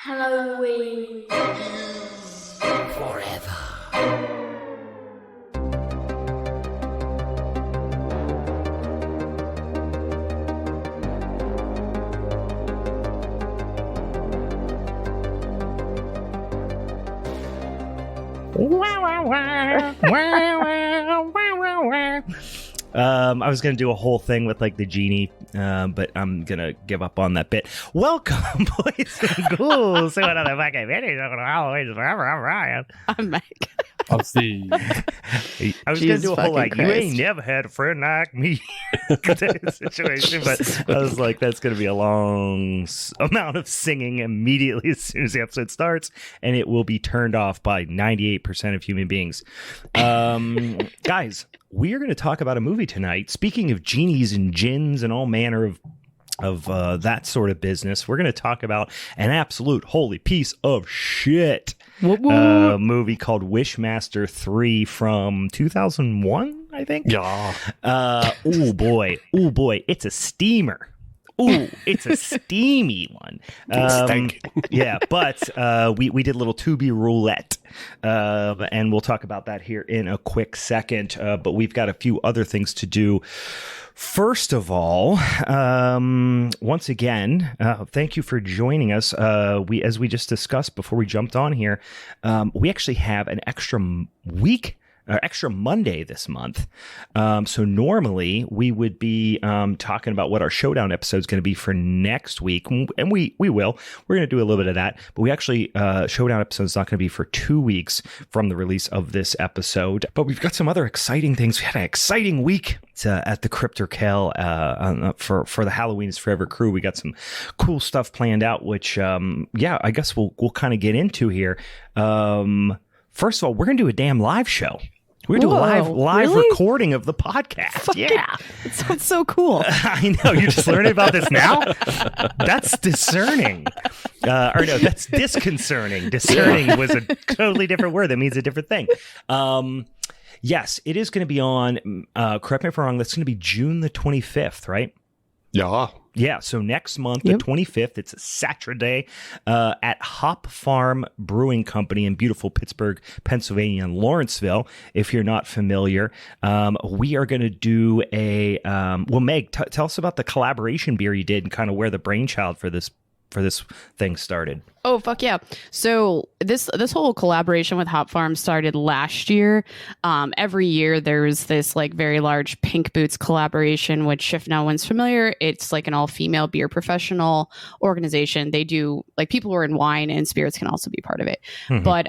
Halloween Forever. I was going to do a whole thing with like the genie, but I'm going to give up on that bit. Welcome, boys and ghouls, to another fucking video of Halloween Forever. I'm Ryan. I'm Meg. I'm Steve. I was going to do a whole like, you ain't never had a friend like me situation, but I was like, that's going to be a long amount of singing immediately as soon as the episode starts, and it will be turned off by 98% of human beings. Guys, we are going to talk about a movie tonight. Speaking of genies and jinns and all manner of that sort of business, we're going to talk about an absolute holy piece of shit movie called Wishmaster 3 from 2001, I think. Yeah. Oh boy, it's a steamer. Ooh, it's a steamy one. Yeah, but we did a little Tubi Roulette, and we'll talk about that here in a quick second. But we've got a few other things to do. First of all, once again, thank you for joining us. As we just discussed before we jumped on here, we actually have an extra week. Extra Monday this month. So normally we would be talking about what our Showdown episode is going to be for next week. And we will. We're going to do a little bit of that. But we actually, Showdown episode is not going to be for 2 weeks from the release of this episode. But we've got some other exciting things. We had an exciting week at the Cryptor-Kel for the Halloween is Forever crew. We got some cool stuff planned out, which, I guess we'll kind of get into here. First of all, we're going to do a damn live show. We're going to do a live really? recording of the podcast. Yeah. It sounds so cool. I know. You're just learning about this now? That's discerning. Or no, that's disconcerting. Discerning was a totally different word. That means a different thing. Yes, it is going to be on, correct me if I'm wrong, that's going to be June the 25th, right? Yeah. Yeah, so next month, the 25th, it's a Saturday at Hop Farm Brewing Company in beautiful Pittsburgh, Pennsylvania, and Lawrenceville. If you're not familiar, we are going to do a Meg, tell us about the collaboration beer you did and kind of where the brainchild for this thing started. Oh, fuck yeah. So this whole collaboration with Hop Farm started last year. Every year there's this like very large Pink Boots collaboration, which if no one's familiar, it's like an all-female beer professional organization. They do like people who are in wine and spirits can also be part of it. Mm-hmm. But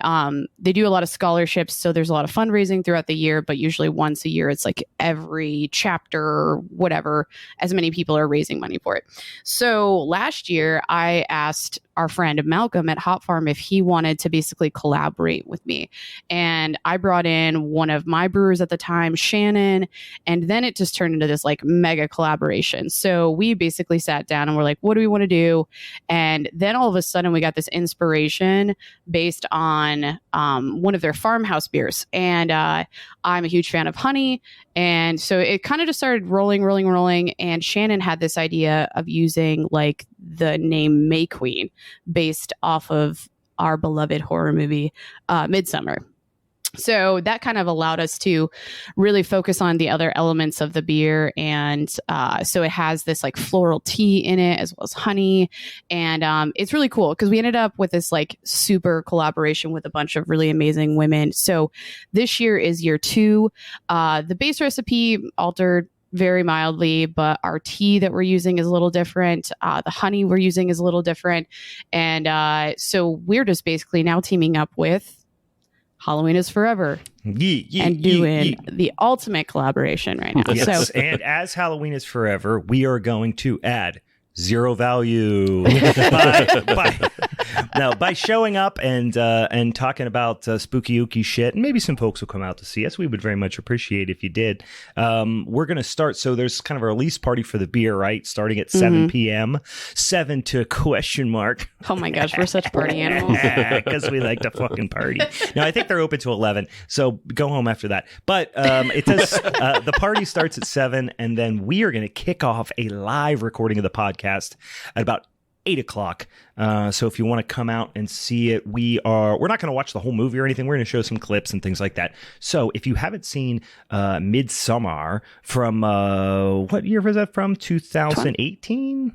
they do a lot of scholarships. So there's a lot of fundraising throughout the year, but usually once a year, it's like every chapter or whatever, as many people are raising money for it. So last year I asked our friend Malcolm at Hop Farm if he wanted to basically collaborate with me. And I brought in one of my brewers at the time, Shannon, and then it just turned into this like mega collaboration. So we basically sat down and we're like, what do we want to do? And then all of a sudden we got this inspiration based on one of their farmhouse beers. And I'm a huge fan of honey. And so it kind of just started rolling. And Shannon had this idea of using like the name May Queen based off of our beloved horror movie, Midsummer. So that kind of allowed us to really focus on the other elements of the beer. And so it has this like floral tea in it as well as honey. And it's really cool because we ended up with this like super collaboration with a bunch of really amazing women. So this year is year 2. The base recipe altered very mildly, but our tea that we're using is a little different. The honey we're using is a little different. And so we're just basically now teaming up with Halloween is Forever and doing the ultimate collaboration right now. Yes. So, and as Halloween is Forever, we are going to add zero value by showing up and talking about spooky ooky shit, and maybe some folks will come out to see us. We would very much appreciate if you did. We're going to start, so there's kind of a release party for the beer, right? Starting at 7 p.m. 7 to question mark. Oh my gosh, we're such party animals. Because we like to fucking party. No, I think they're open to 11, so go home after that. But it does. The party starts at 7, and then we are going to kick off a live recording of the podcast at about 8 o'clock. So if you want to come out and see it, we're not going to watch the whole movie or anything. We're going to show some clips and things like that. So if you haven't seen Midsommar from, what year was that from? 2018?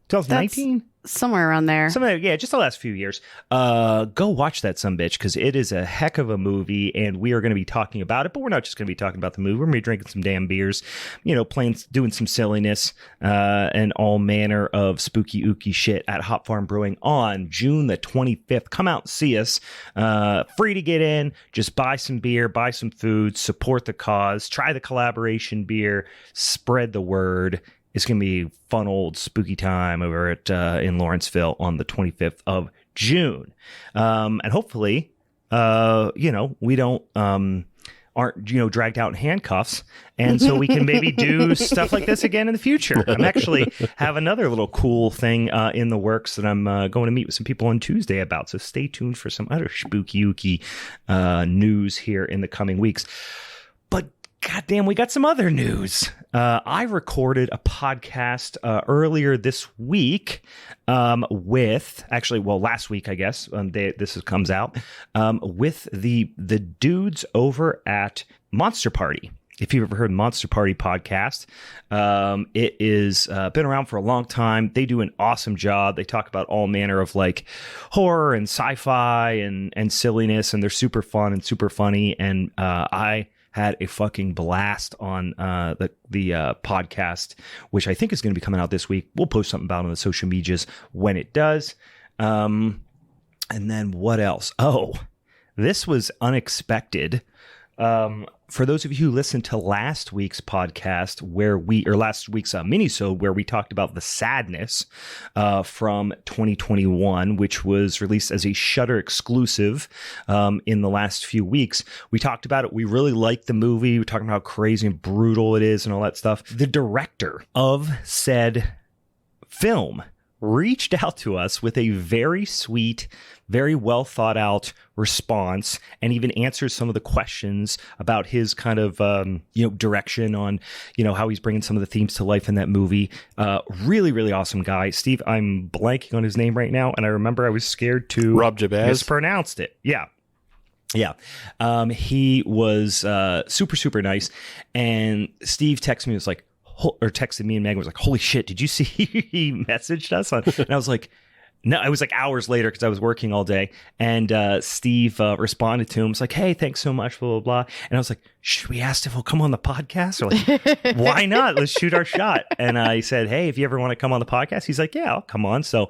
2019? Somewhere around there. Yeah, just the last few years. Go watch that sumbitch, because it is a heck of a movie, and we are going to be talking about it. But we're not just going to be talking about the movie. We're going to be drinking some damn beers, doing some silliness, and all manner of spooky ooky shit at Hop Farm Brewing on June the 25th. Come out and see us. Free to get in. Just buy some beer, buy some food, support the cause, try the collaboration beer, spread the word. It's going to be fun old spooky time over at in Lawrenceville on the 25th of June. And hopefully, we don't aren't dragged out in handcuffs, and so we can maybe do stuff like this again in the future. I'm actually have another little cool thing in the works that I'm going to meet with some people on Tuesday about. So stay tuned for some other spooky news here in the coming weeks. But goddamn, we got some other news. I recorded a podcast earlier this week last week, I guess. Comes out with the dudes over at Monster Party. If you've ever heard Monster Party podcast, it is been around for a long time. They do an awesome job. They talk about all manner of like horror and sci-fi and silliness, and they're super fun and super funny. And I had a fucking blast on the podcast, which I think is going to be coming out this week. We'll post something about it on the social medias when it does. And then what else? Oh, this was unexpected. For those of you who listened to last week's podcast last week's Minisode, where we talked about The Sadness from 2021, which was released as a Shudder exclusive in the last few weeks. We talked about it. We really liked the movie. We're talking about how crazy and brutal it is and all that stuff. The director of said film reached out to us with a very sweet, very well thought out response, and even answers some of the questions about his kind of direction on how he's bringing some of the themes to life in that movie. Really, really awesome guy. Steve, I'm blanking on his name right now, and I remember I was scared to Rob Jabaz mispronounced it. Yeah. He was super, super nice, and Steve texted me, texted me and Megan, was like, holy shit, did you see he messaged us? And I was like, no, it was like hours later because I was working all day. And Steve responded to him. It's like, hey, thanks so much, blah, blah, blah. And I was like, should we ask if he'll come on the podcast? Or like, why not? Let's shoot our shot. And I said, hey, if you ever want to come on the podcast, he's like, yeah, I'll come on. So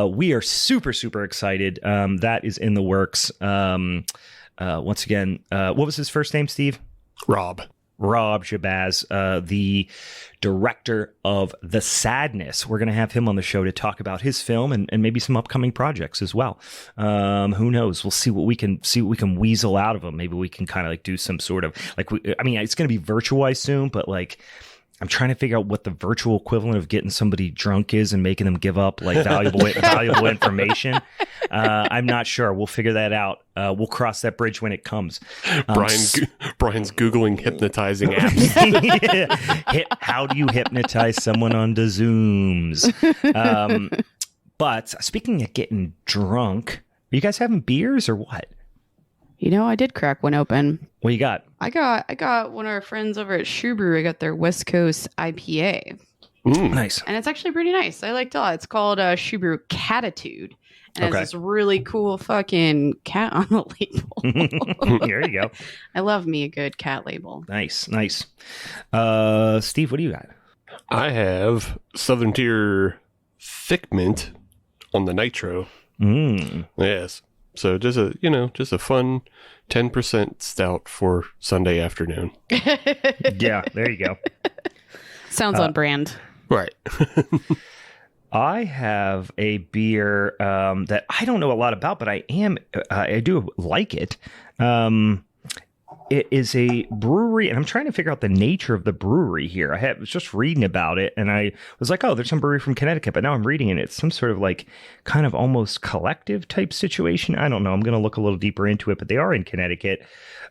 we are super, super excited. That is in the works. Once again, what was his first name, Steve? Rob Jabaz, the director of The Sadness. We're going to have him on the show to talk about his film and maybe some upcoming projects as well. Who knows? We'll see what we can weasel out of him. Maybe we can kind of like do some sort of it's going to be virtual, I assume, but like I'm trying to figure out what the virtual equivalent of getting somebody drunk is and making them give up like valuable information. I'm not sure. We'll figure that out. We'll cross that bridge when it comes. Brian's Googling hypnotizing apps. How do you hypnotize someone on the Zooms? But speaking of getting drunk, are you guys having beers or what? I did crack one open. What you got? I got one of our friends over at Brewery. I got their West Coast IPA. Nice. And it's actually pretty nice. I liked it a lot. It's called Brewery Catitude. And it has this really cool fucking cat on the label. There you go. I love me a good cat label. Nice. Steve, what do you got? I have Southern Tier Thick Mint on the Nitro. Yes. So just a fun 10% stout for Sunday afternoon. Yeah, there you go. Sounds on brand. Right. I have a beer that I don't know a lot about, but I do like it. It is a brewery, and I'm trying to figure out the nature of the brewery here. I was just reading about it, and I was like, oh, there's some brewery from Connecticut, but now I'm reading it. It's some sort of like kind of almost collective type situation. I don't know. I'm going to look a little deeper into it, but they are in Connecticut.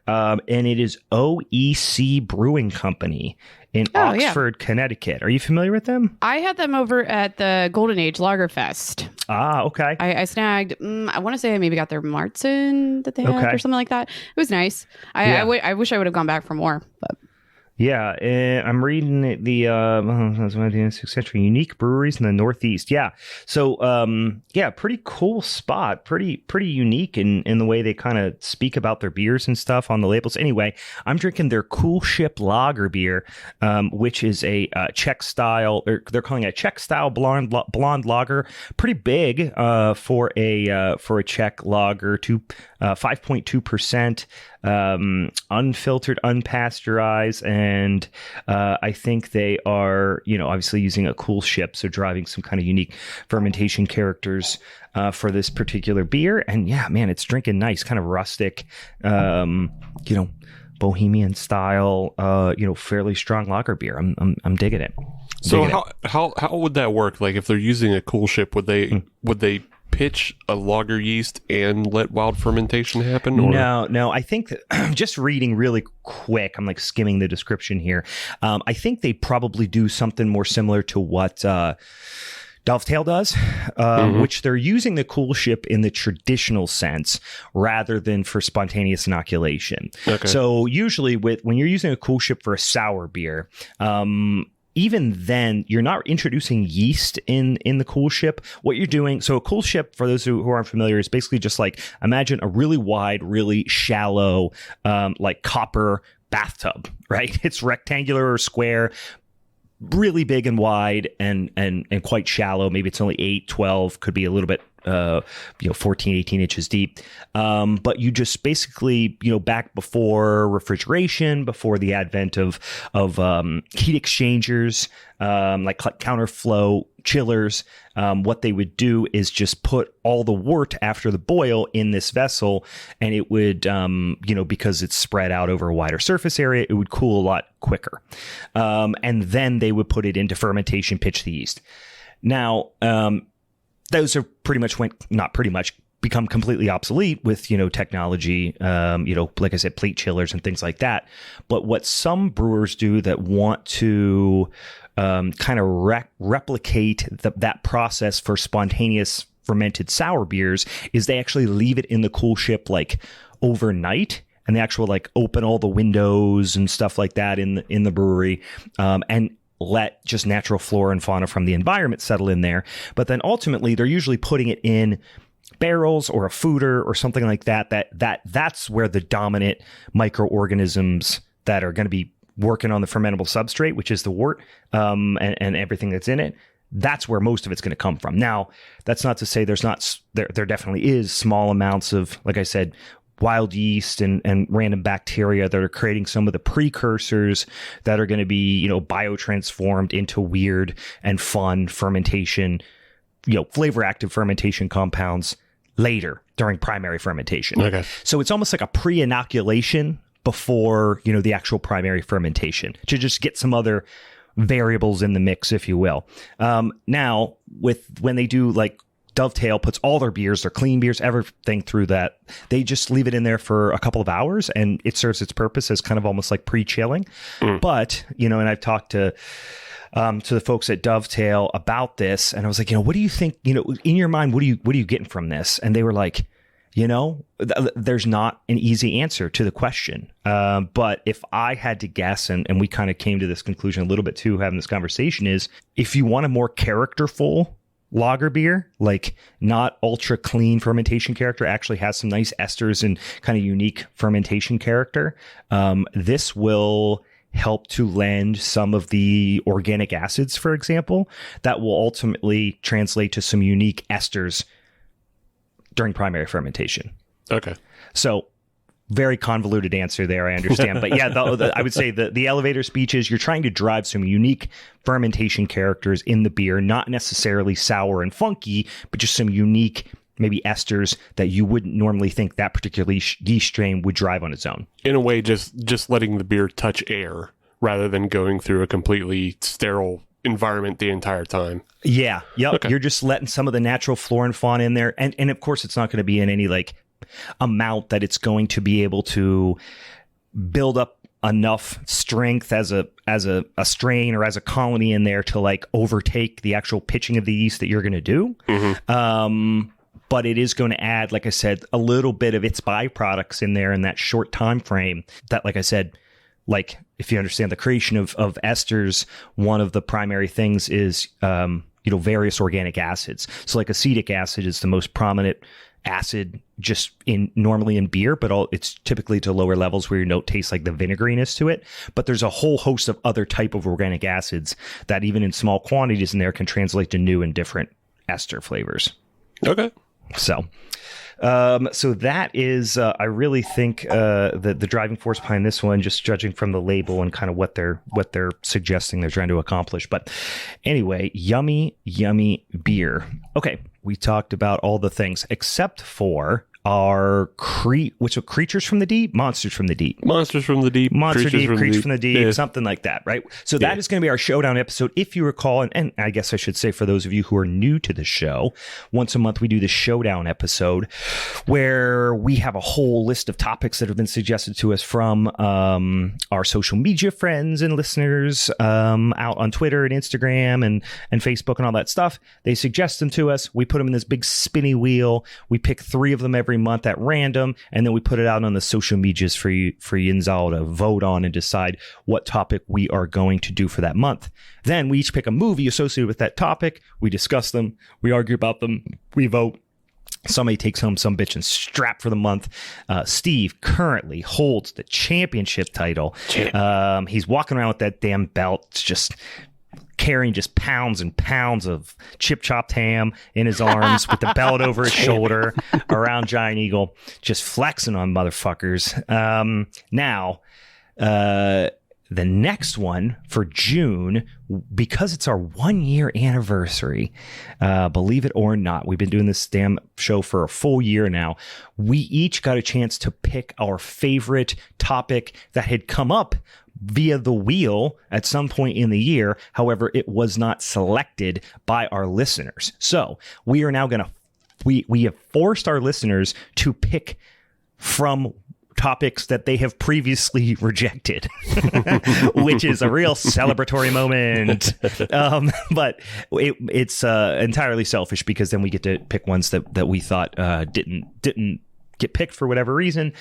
And it is OEC Brewing Company in Oxford, Connecticut. Are you familiar with them? I had them over at the Golden Age Lagerfest. Ah, okay. I snagged, I want to say I maybe got their Martzen that they had or something like that. It was nice. I wish I would have gone back for more, but... Yeah, I'm reading the 16th century unique breweries in the Northeast. Yeah, so pretty cool spot, pretty unique in the way they kind of speak about their beers and stuff on the labels. Anyway, I'm drinking their Cool Ship Lager beer, which is a Czech style. They're calling it a Czech style blonde lager. Pretty big for a Czech lager, 5.2%. Unfiltered, unpasteurized, and I think they are, obviously using a cool ship, so driving some kind of unique fermentation characters for this particular beer. And yeah, man, it's drinking nice, kind of rustic, bohemian style, fairly strong lager beer. I'm digging it. So how would that work? Like, if they're using a cool ship, would they pitch a lager yeast and let wild fermentation happen? Or? No. I think that, just reading really quick, I'm like skimming the description here. I think they probably do something more similar to what Dovetail does, which they're using the cool ship in the traditional sense rather than for spontaneous inoculation. Okay. So usually when you're using a cool ship for a sour beer, even then, you're not introducing yeast in the cool ship. What you're doing, so a cool ship, for those who aren't familiar, is basically just like, imagine a really wide, really shallow, like copper bathtub, right? It's rectangular or square, really big and wide and quite shallow. Maybe it's only 8, 12, could be a little bit 14, 18 inches deep. But you just basically, back before refrigeration, before the advent of heat exchangers, like counterflow chillers, what they would do is just put all the wort after the boil in this vessel, and it would, because it's spread out over a wider surface area, it would cool a lot quicker. And then they would put it into fermentation, pitch the yeast. Now, those are become completely obsolete with, technology, like I said, plate chillers and things like that. But what some brewers do that want to kind of replicate that process for spontaneous fermented sour beers is they actually leave it in the cool ship like overnight. And they actually open all the windows and stuff like that in the brewery, and let just natural flora and fauna from the environment settle in there. But then ultimately they're usually putting it in barrels or a foeder or something like that's where the dominant microorganisms that are going to be working on the fermentable substrate, which is the wort, and everything that's in it, that's where most of it's going to come from. Now, that's not to say there definitely is small amounts of, like I said, wild yeast and random bacteria that are creating some of the precursors that are going to be, biotransformed into weird and fun fermentation, flavor active fermentation compounds later during primary fermentation. Okay. So it's almost like a pre-inoculation before, the actual primary fermentation to just get some other variables in the mix, if you will. Now, when they do Dovetail puts all their beers, their clean beers, everything through that, they just leave it in there for a couple of hours and it serves its purpose as kind of almost like pre-chilling. But, and I've talked to the folks at Dovetail about this, and I was like, what do you think, in your mind, what are you getting from this? And they were like, there's not an easy answer to the question. But if I had to guess, and we kind of came to this conclusion a little bit too, having this conversation, is if you want a more characterful lager beer, like not ultra clean fermentation character, actually has some nice esters and kind of unique fermentation character, this will help to lend some of the organic acids, for example, that will ultimately translate to some unique esters during primary fermentation. Okay. So very convoluted answer there, I understand. But yeah, I would say the elevator speech is you're trying to drive some unique fermentation characters in the beer, not necessarily sour and funky, but just some unique maybe esters that you wouldn't normally think that particular yeast strain would drive on its own. In a way, just letting the beer touch air rather than going through a completely sterile environment the entire time. Yeah. Yep. Okay. You're just letting some of the natural flora and fauna in there. And of course, it's not going to be in any amount that it's going to be able to build up enough strength as a strain or as a colony in there to like overtake the actual pitching of the yeast that you're going to do. But it is going to add, like I said, a little bit of its byproducts in there in that short time frame that, like I said, like if you understand the creation of esters, one of the primary things is, various organic acids. So like acetic acid is the most prominent acid just normally in beer, but it's typically to lower levels where your note tastes like the vinegariness to it. But there's a whole host of other type of organic acids that even in small quantities in there can translate to new and different ester flavors. Okay. So that is, I really think the driving force behind this one, just judging from the label and kind of what they're suggesting they're trying to accomplish. But anyway, yummy beer. Okay, we talked about all the things except for our creatures from the deep, monsters from the deep, creatures from the deep, yeah. Something like that, right? So that is going to be our Showdown episode, if you recall, and I guess I should say for those of you who are new to the show, once a month we do the Showdown episode where we have a whole list of topics that have been suggested to us from our social media friends and listeners out on Twitter and Instagram and Facebook and all that stuff. They suggest them to us. We put them in this big spinny wheel. We pick 3 of them every month at random, and then we put it out on the social medias for Yinzal to vote on and decide what topic we are going to do for that month. Then we each pick a movie associated with that topic. We discuss them. We argue about them. We vote. Somebody takes home some bitch and strap for the month. Steve currently holds the championship title. He's walking around with that damn belt. It's just carrying just pounds and pounds of chip-chopped ham in his arms with the belt over his shoulder around Giant Eagle, just flexing on motherfuckers. Now, the next one for June, because it's our 1-year anniversary, believe it or not, we've been doing this damn show for a full year now. We each got a chance to pick our favorite topic that had come up via the wheel at some point in the year. However, it was not selected by our listeners. So we are now going to, we have forced our listeners to pick from topics that they have previously rejected, which is a real celebratory moment. But it's entirely selfish because then we get to pick ones that we thought didn't get picked for whatever reason.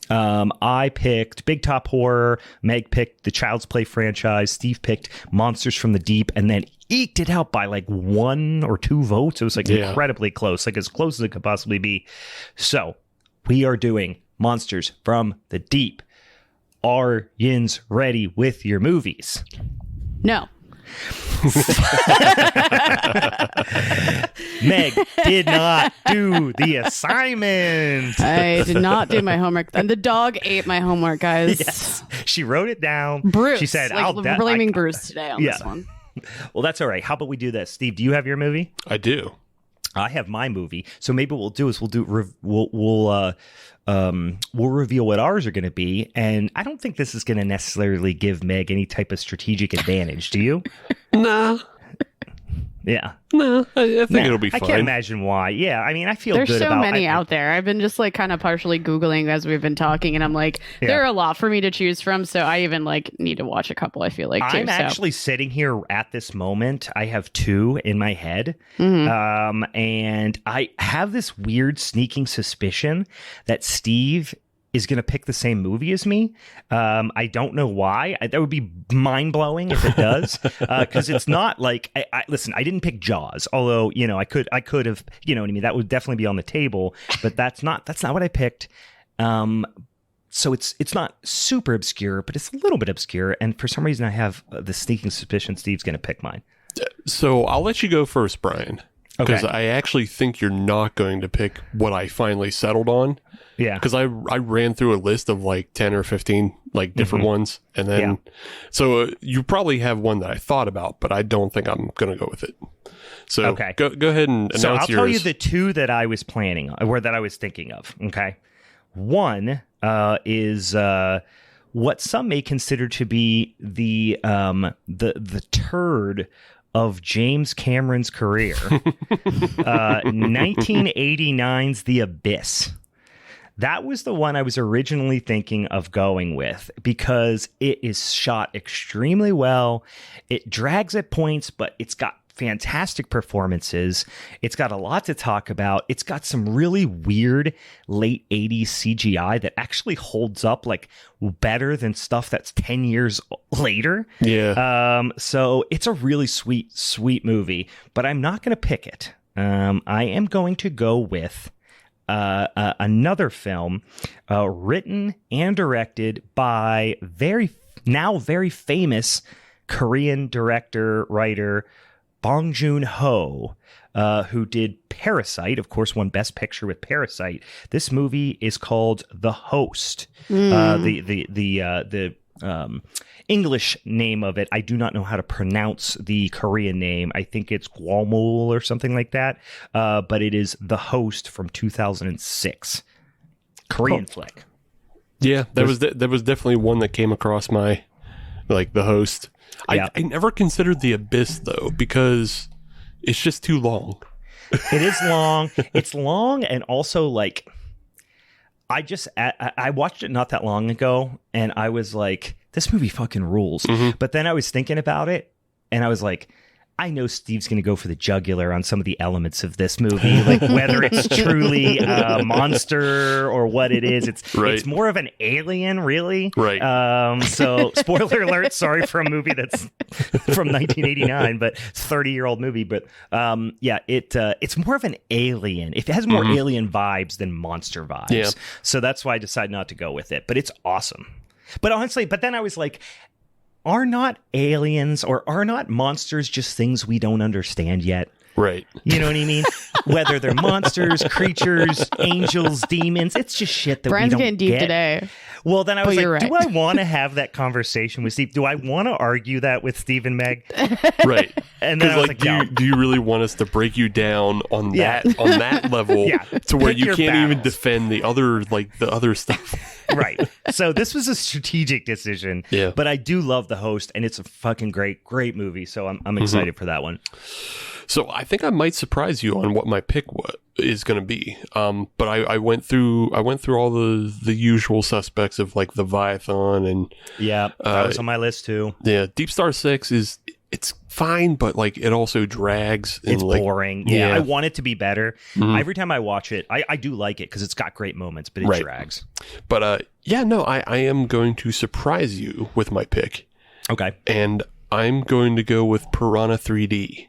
I picked Big Top Horror. Meg picked the Child's Play franchise. Steve picked Monsters from the Deep, and then eked it out by like 1 or 2 votes. It was like incredibly close, like as close as it could possibly be. So we are doing Monsters from the Deep. Are Yins ready with your movies? No. Meg did not do the assignment. I did not do my homework. And the dog ate my homework, guys. Yes. She wrote it down. Bruce. She said, we're blaming Bruce today on this one. Well, that's all right. How about we do this? Steve, do you have your movie? I do. I have my movie. So maybe what we'll do is we'll reveal what ours are going to be. And I don't think this is going to necessarily give Meg any type of strategic advantage. Do you? Nah. Yeah. No, I think it'll be fine. I can't imagine why. Yeah, I mean, I feel There's good about... There's so many out there. I've been just like kind of partially Googling as we've been talking, and I'm like, there are a lot for me to choose from, so I even like need to watch a couple, I feel like, too. I'm actually sitting here at this moment. I have 2 in my head, and I have this weird sneaking suspicion that Steve is going to pick the same movie as me. I don't know why. That would be mind-blowing if it does, because it's not like listen, I didn't pick Jaws, although I could have, you know what I mean, that would definitely be on the table, but that's not what I picked. So it's not super obscure, but it's a little bit obscure, and for some reason I have the sneaking suspicion Steve's going to pick mine. So I'll let you go first, Brian, because Okay. I actually think you're not going to pick what I finally settled on. Yeah. Because I ran through a list of like 10 or 15 like different ones. And then, so you probably have one that I thought about, but I don't think I'm going to go with it. So Okay. go ahead and announce So I'll yours. tell you the 2 that I was planning, or that I was thinking of. Okay. One is what some may consider to be the turd of James Cameron's career. 1989's The Abyss. That was the one I was originally thinking of going with because it is shot extremely well. It drags at points, but it's got fantastic performances. It's got a lot to talk about. It's got some really weird late 80s CGI that actually holds up like better than stuff that's 10 years later. Yeah. So it's a really sweet movie, but I'm not going to pick it. I am going to go with another film written and directed by now very famous Korean director, writer Bong Joon-ho, who did Parasite, of course, won Best Picture with Parasite. This movie is called The Host. The English name of it, I do not know how to pronounce the Korean name. I think it's Gwalmul or something like that. But it is The Host from 2006. Korean flick. Yeah, that was definitely one that came across my, like, The Host. Yeah. I never considered The Abyss, though, because it's just too long. It is long. It's long, and also, like, I watched it not that long ago, and I was like, this movie fucking rules. Mm-hmm. But then I was thinking about it, and I was like, I know Steve's going to go for the jugular on some of the elements of this movie, like whether it's truly a monster or what it is. It's more of an alien, really. Right. So, spoiler alert, sorry for a movie that's from 1989, but 30-year-old movie. But it's more of an alien. It has more alien vibes than monster vibes. Yeah. So that's why I decided not to go with it. But it's awesome. But honestly, then I was like, are not aliens or are not monsters just things we don't understand yet? Right. You know what I mean? Whether they're monsters, creatures, angels, demons, it's just shit that Brian's we don't getting deep get. Today. Well, then I was like, right. do I want to have that conversation with Steve? Do I want to argue that with Steve and Meg? Right. And then I was like, no. do you really want us to break you down on that level to where you can't even defend the other stuff? Right. So this was a strategic decision. Yeah. But I do love The Host, and it's a fucking great movie. So I'm excited for that one. So I think I might surprise you on what my pick is going to be. But I went through all the usual suspects of like the Leviathan and that was on my list too. Yeah, Deep Star 6 it's fine, but like it also drags. And it's boring. Yeah, I want it to be better. Mm-hmm. Every time I watch it, I do like it because it's got great moments, but it drags. But I am going to surprise you with my pick. Okay, and I'm going to go with Piranha 3D.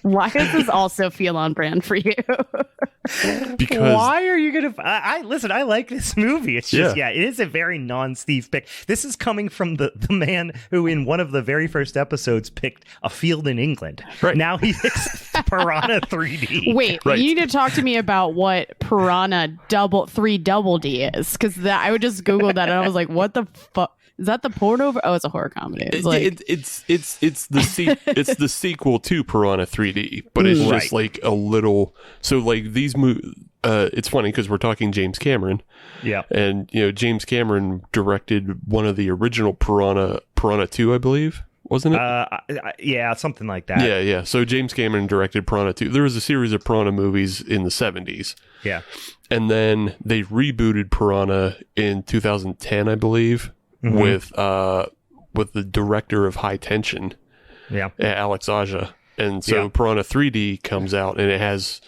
Why does this also feel on brand for you? Because why are you gonna? I listen. I like this movie. It's just it is a very non-Steve pick. This is coming from the man who, in one of the very first episodes, picked A Field in England. Right now he picks Piranha 3D. Wait, you need to talk to me about what Piranha 3 Double D is, because I would just Google that and I was like, what the fuck? Is that the porno? Oh, it's a horror comedy. It's like it's the sequel to Piranha 3D, but it's just like a little. So like these it's funny because we're talking James Cameron. Yeah, and James Cameron directed one of the original Piranha 2, I believe, wasn't it? Yeah, something like that. Yeah. So James Cameron directed Piranha 2. There was a series of Piranha movies in the 70s. Yeah, and then they rebooted Piranha in 2010, I believe. Mm-hmm. With the director of High Tension, Alex Aja, and so Piranha 3D comes out, and it has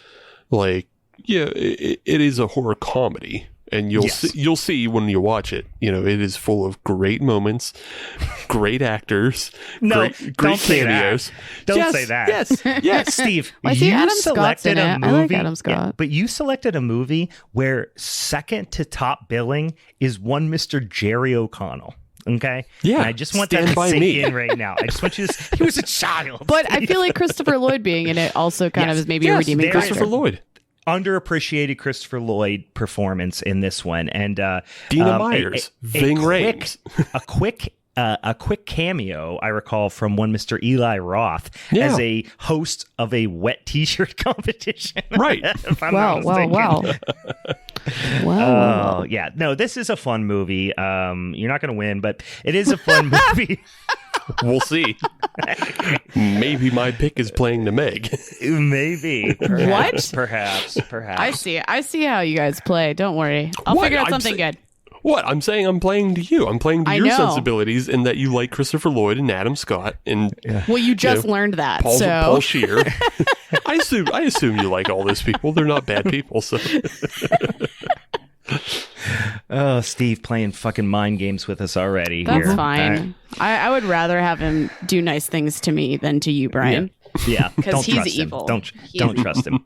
it is a horror comedy, and you'll see when you watch it. It is full of great moments, great actors, great cameos. Don't say that. Yes, Steve. You Adam selected a movie. I like Adam Scott. But you selected a movie where second to top billing is one Mr. Jerry O'Connell. Okay. Yeah. And I just want that to sink in right now. I just want you to. He was a child. But I feel like Christopher Lloyd being in it also kind of is maybe a redeeming factor. Christopher Lloyd. Underappreciated Christopher Lloyd performance in this one, and Dina Myers, Ving Rhames, a quick cameo I recall from one Mr. Eli Roth as a host of a wet T-shirt competition. Right. Wow. Yeah. No, this is a fun movie. You're not going to win, but it is a fun movie. We'll see. Maybe my pick is playing to Meg. Maybe. What? Perhaps. I see how you guys play. Don't worry. I'll figure out something good. What? I'm saying I'm playing to you. I'm playing to your know. sensibilities in that you like Christopher Lloyd and Adam Scott and Well, you just learned that. Paul Scheer. I assume you like all those people. They're not bad people, so Oh, Steve playing fucking mind games with us already. That's here. fine. I would rather have him do nice things to me than to you, Brian. Yeah, Because he's trust evil. Him. Don't trust him.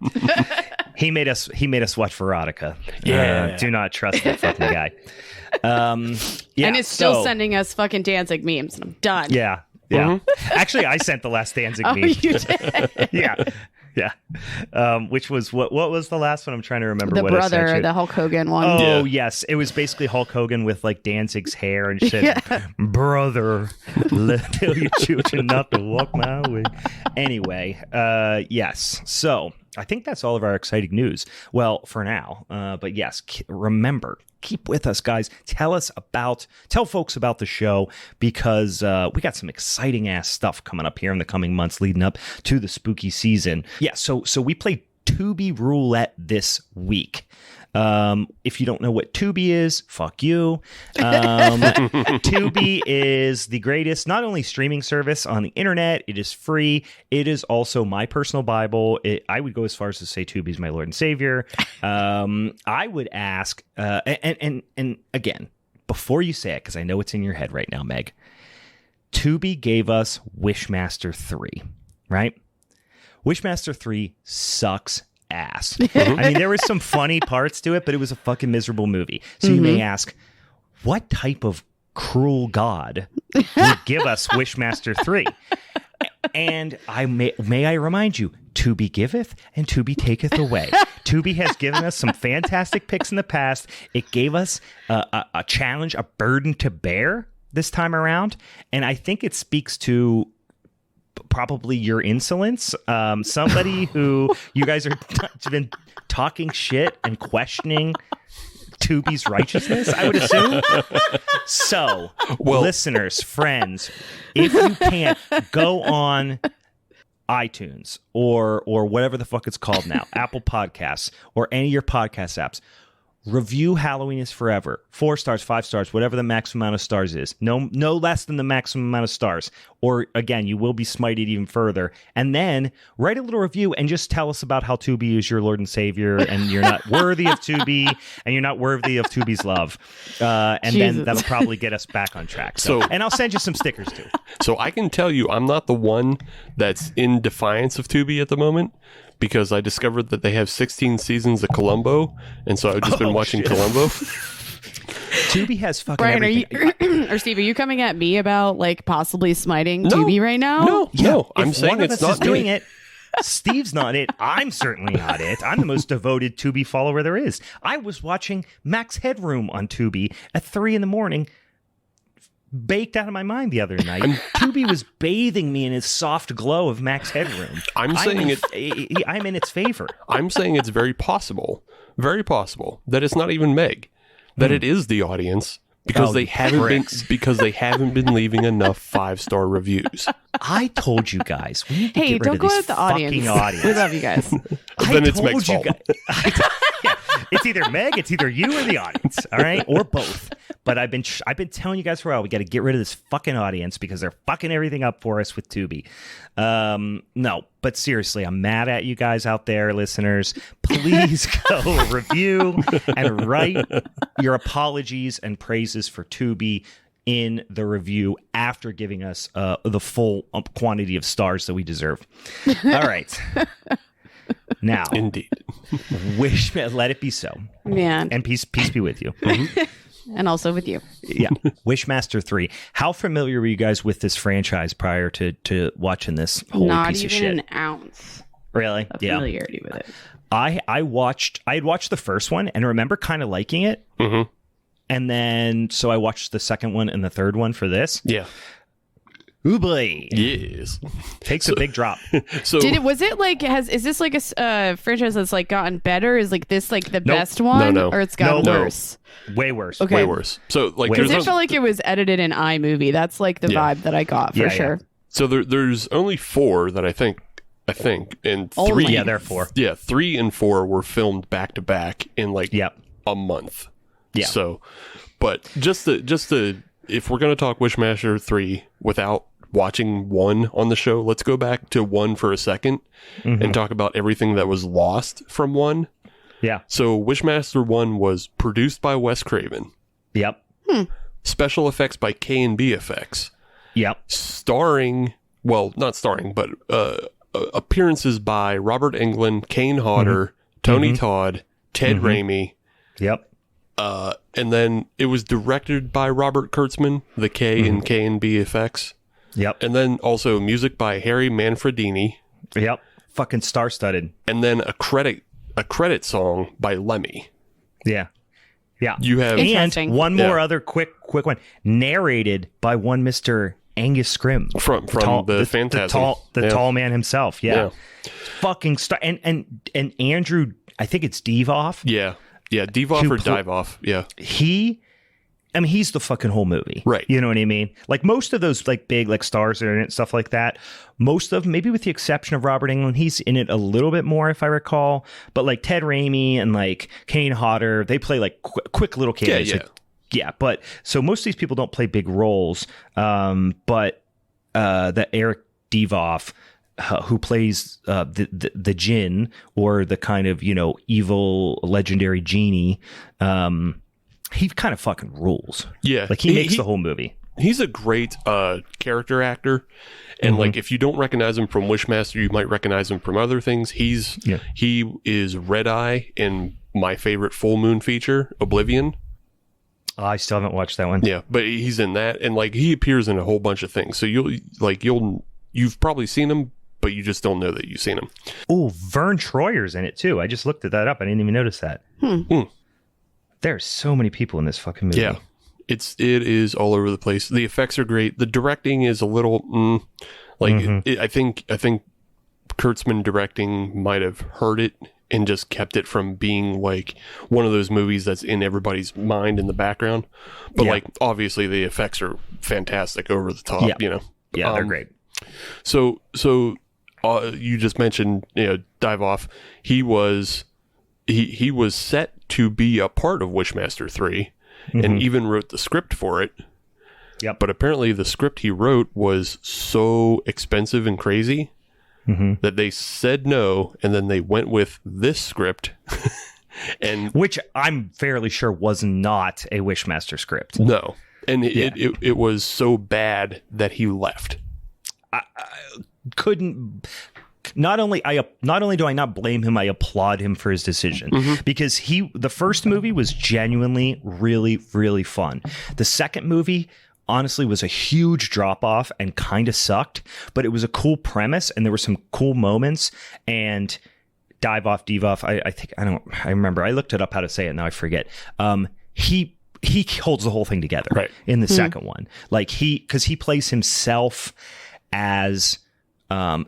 He made us watch Veronica. Yeah, do not trust that fucking guy. Yeah, and it's still sending us fucking Danzig memes. And I'm done. Yeah. Actually, I sent the last Danzig meme. You did. Yeah. Which was what was the last one? I'm trying to remember. The what I sent brother, you. the Hulk Hogan one. Oh, yes. It was basically Hulk Hogan with like Danzig's hair and shit. Brother, tell your children not to walk my way. Anyway, yes. So I think that's all of our exciting news. Well, for now. But yes, remember, keep with us, guys. Tell folks about the show because we got some exciting ass stuff coming up here in the coming months leading up to the spooky season. Yeah, so we played Tubi Roulette this week. If you don't know what Tubi is, fuck you. Tubi is the greatest, not only streaming service on the internet, it is free. It is also my personal Bible. I would go as far as to say Tubi is my Lord and Savior. I would ask, and again, before you say it, because I know it's in your head right now, Meg, Tubi gave us Wishmaster 3, right? Wishmaster 3 sucks ass. I mean, there were some funny parts to it, but it was a fucking miserable movie. So you may ask, what type of cruel god would give us Wishmaster 3? And may I remind you, Tubi giveth and Tubi taketh away. Tubi has given us some fantastic picks in the past. It gave us a challenge, a burden to bear this time around. And I think it speaks to probably your insolence. Somebody who you guys are been talking shit and questioning Tubi's righteousness, I would assume. So, listeners, friends, if you can't, go on iTunes or whatever the fuck it's called now, Apple Podcasts or any of your podcast apps. Review Halloween is Forever. 4 stars, 5 stars, whatever the maximum amount of stars is. No less than the maximum amount of stars. Or, again, you will be smited even further. And then write a little review and just tell us about how Tubi is your Lord and Savior and you're not worthy of Tubi and you're not worthy of Tubi's love. And then that'll probably get us back on track. And I'll send you some stickers, too. So I can tell you I'm not the one that's in defiance of Tubi at the moment, because I discovered that they have 16 seasons of Columbo, and so I've just been watching Columbo. Tubi has fucking Brian, everything. or Steve, are you coming at me about like possibly smiting Tubi right now? No. I'm saying it's not doing it. Steve's not it. I'm certainly not it. I'm the most devoted Tubi follower there is. I was watching Max Headroom on Tubi at 3 a.m, baked out of my mind the other night. Tubi was bathing me in his soft glow of Max Headroom. I'm in its favor. I'm saying it's very possible that it's not even Meg, that it is the audience because they haven't been leaving enough 5-star reviews. I told you guys. We need to get rid don't of go this at the audience. audience. We love you guys. Then it's Meg's fault. It's either Meg, it's either you or the audience, all right, or both. But I've been telling you guys for a while, we got to get rid of this fucking audience because they're fucking everything up for us with Tubi. No, but seriously, I'm mad at you guys out there, listeners. Please go review and write your apologies and praises for Tubi in the review after giving us the full quantity of stars that we deserve. All right. Now, indeed, let it be so, man, and peace be with you, and also with you. Yeah, Wishmaster 3. How familiar were you guys with this franchise prior to watching this whole piece of shit? Not even an ounce. Really? Of familiarity with it. I had watched the first one and remember kind of liking it, and then so I watched the second one and the third one for this. Yeah. Ooh boy. Yes. Takes a big drop. So Was it like is this like a franchise that's like gotten better? Is like this like the best one? No. Or it's gotten No. worse? Way worse. Okay. way worse. So like Way Because there's it felt like it was edited in iMovie. That's like the vibe that I got for sure. so there's only 4 that I think and 3 Only. Yeah, there are 4. Yeah, 3 and 4 were filmed back to back in like Yep. a month. Yeah. So, but just the if we're gonna talk Wishmaster 3 without watching 1 on the show, let's go back to 1 for a second and talk about everything that was lost from 1. Yeah. So Wishmaster 1 was produced by Wes Craven. Yep. Special effects by K&B Effects. Yep. Starring, well, not starring, but appearances by Robert Englund, Kane Hodder, Tony Todd, Ted Raimi. Yep. And then it was directed by Robert Kurtzman, the K in K&B Effects. Yep. And then also music by Harry Manfredini. Yep. Fucking star-studded. And then a credit song by Lemmy. Yeah. Yeah. You have Interesting. And one more other quick one. Narrated by one Mr. Angus Scrimm. from the Phantasm. The tall man himself. Yeah. Yeah. Fucking star. And Andrew, I think it's Devoff. Yeah. Yeah. Devoff or Dive Off. Yeah. He's the fucking whole movie. Right. You know what I mean? Like most of those like big like stars that are in it, stuff like that, most of, maybe with the exception of Robert Englund, he's in it a little bit more if I recall. But like Ted Raimi and like Kane Hodder, they play like quick little cameos. Yeah. Yeah. But so most of these people don't play big roles. But the Eric Devoff, who plays the Djinn, or the kind of, evil legendary genie, he kind of fucking rules. Yeah. Like he makes the whole movie. He's a great character actor. And like if you don't recognize him from Wishmaster, you might recognize him from other things. He is Red Eye in my favorite full moon feature, Oblivion. Oh, I still haven't watched that one. Yeah, but he's in that, and like he appears in a whole bunch of things. So you've probably seen him, but you just don't know that you've seen him. Oh, Vern Troyer's in it too. I just looked that up. I didn't even notice that. There's so many people in this fucking movie. Yeah, it is all over the place. The effects are great. The directing is a little I think Kurtzman directing might have hurt it and just kept it from being like one of those movies that's in everybody's mind in the background. But like obviously the effects are fantastic, over the top. Yeah, they're great. So you just mentioned Dive Off. He was set to be a part of Wishmaster 3 and even wrote the script for it. Yep. But apparently the script he wrote was so expensive and crazy that they said no, and then they went with this script. And which I'm fairly sure was not a Wishmaster script. No. And it was so bad that he left. Not only do I not blame him, I applaud him for his decision, because the first movie was genuinely really, really fun. The second movie honestly was a huge drop off and kind of sucked, but it was a cool premise and there were some cool moments. And Devoff, I remember, I looked it up how to say it, now I forget. He holds the whole thing together in the second one. Like because he plays himself as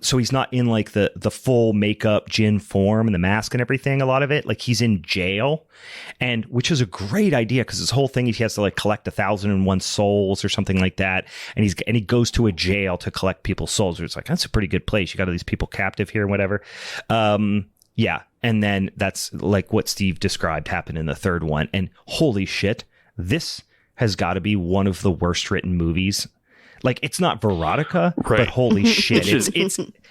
so he's not in like the full makeup Djinn form and the mask and everything. A lot of it, like he's in jail, and which is a great idea because his whole thing, he has to like collect 1,001 souls or something like that, and he goes to a jail to collect people's souls. It's like, that's a pretty good place. You got all these people captive here and whatever. Yeah, and then that's like what Steve described happened in the third one, and holy shit, this has got to be one of the worst written movies. Like, it's not Veronica, but holy shit,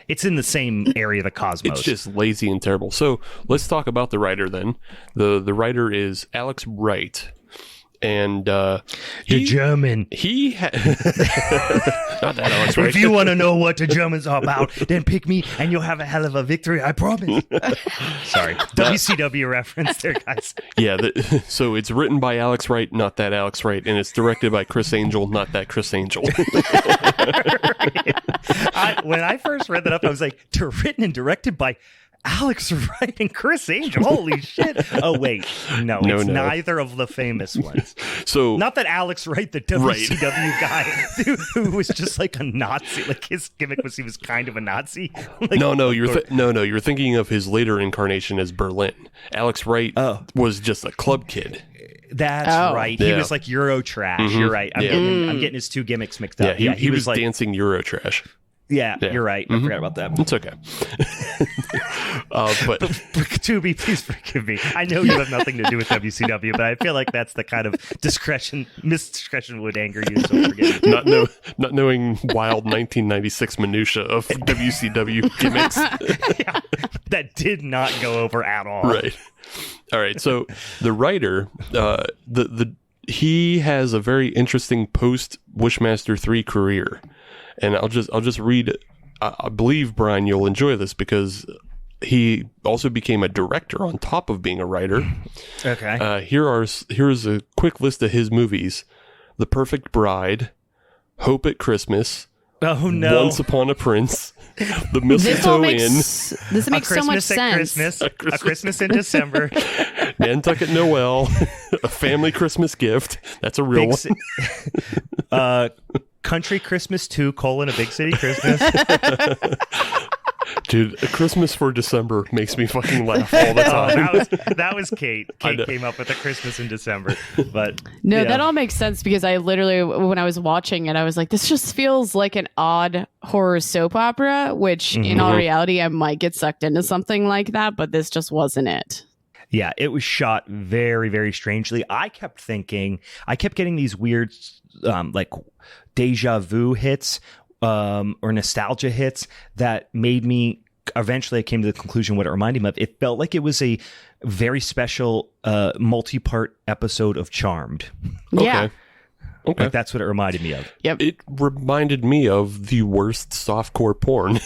it's in the same area of the cosmos. It's just lazy and terrible. So let's talk about the writer then. The writer is Alex Wright. And the German. He not that Alex Wright. If you want to know what the Germans are about, then pick me and you'll have a hell of a victory, I promise. Sorry. WCW reference there, guys. Yeah, so it's written by Alex Wright, not that Alex Wright, and it's directed by Chris Angel, not that Chris Angel. When I first read that up, I was like, written and directed by Alex Wright and Chris Angel. Holy shit. Oh, wait. No, it's neither of the famous ones. So not that Alex Wright, the WCW guy who was just like a Nazi. Like his gimmick was he was kind of a Nazi. Like, you're thinking of his later incarnation as Berlin. Alex Wright was just a club kid. That's right. He was like Eurotrash. Mm-hmm. You're right. I'm getting his two gimmicks mixed up. Yeah, he was like dancing Eurotrash. Yeah, you're right. I forgot about that. It's okay. But Tubi, please forgive me. I know you have nothing to do with WCW, but I feel like that's the kind of misdiscretion would anger you. So forgive me. Not knowing wild 1996 minutia of WCW gimmicks. Yeah, that did not go over at all. Right. All right. So the writer, he has a very interesting post Wishmaster 3 career. And I'll just read. I believe, Brian, you'll enjoy this because he also became a director on top of being a writer. Okay. Here's a quick list of his movies: The Perfect Bride, Hope at Christmas. Oh no! Once Upon a Prince, The Mistletoe Inn. This makes so much sense. A Christmas in December. Nantucket Noel, A Family Christmas Gift. That's a real one. Country Christmas 2, A Big City Christmas. Dude, A Christmas for December makes me fucking laugh all the time. That was Kate. Kate came up with A Christmas in December. But that all makes sense because I literally, when I was watching it, I was like, this just feels like an odd horror soap opera, which in all reality, I might get sucked into something like that, but this just wasn't it. Yeah, it was shot very, very strangely. I kept getting these weird, like deja vu hits or nostalgia hits that made me, eventually I came to the conclusion what it reminded me of. It felt like it was a very special multi-part episode of Charmed. Yeah. Okay. Like that's what it reminded me of. Yep. It reminded me of the worst softcore porn.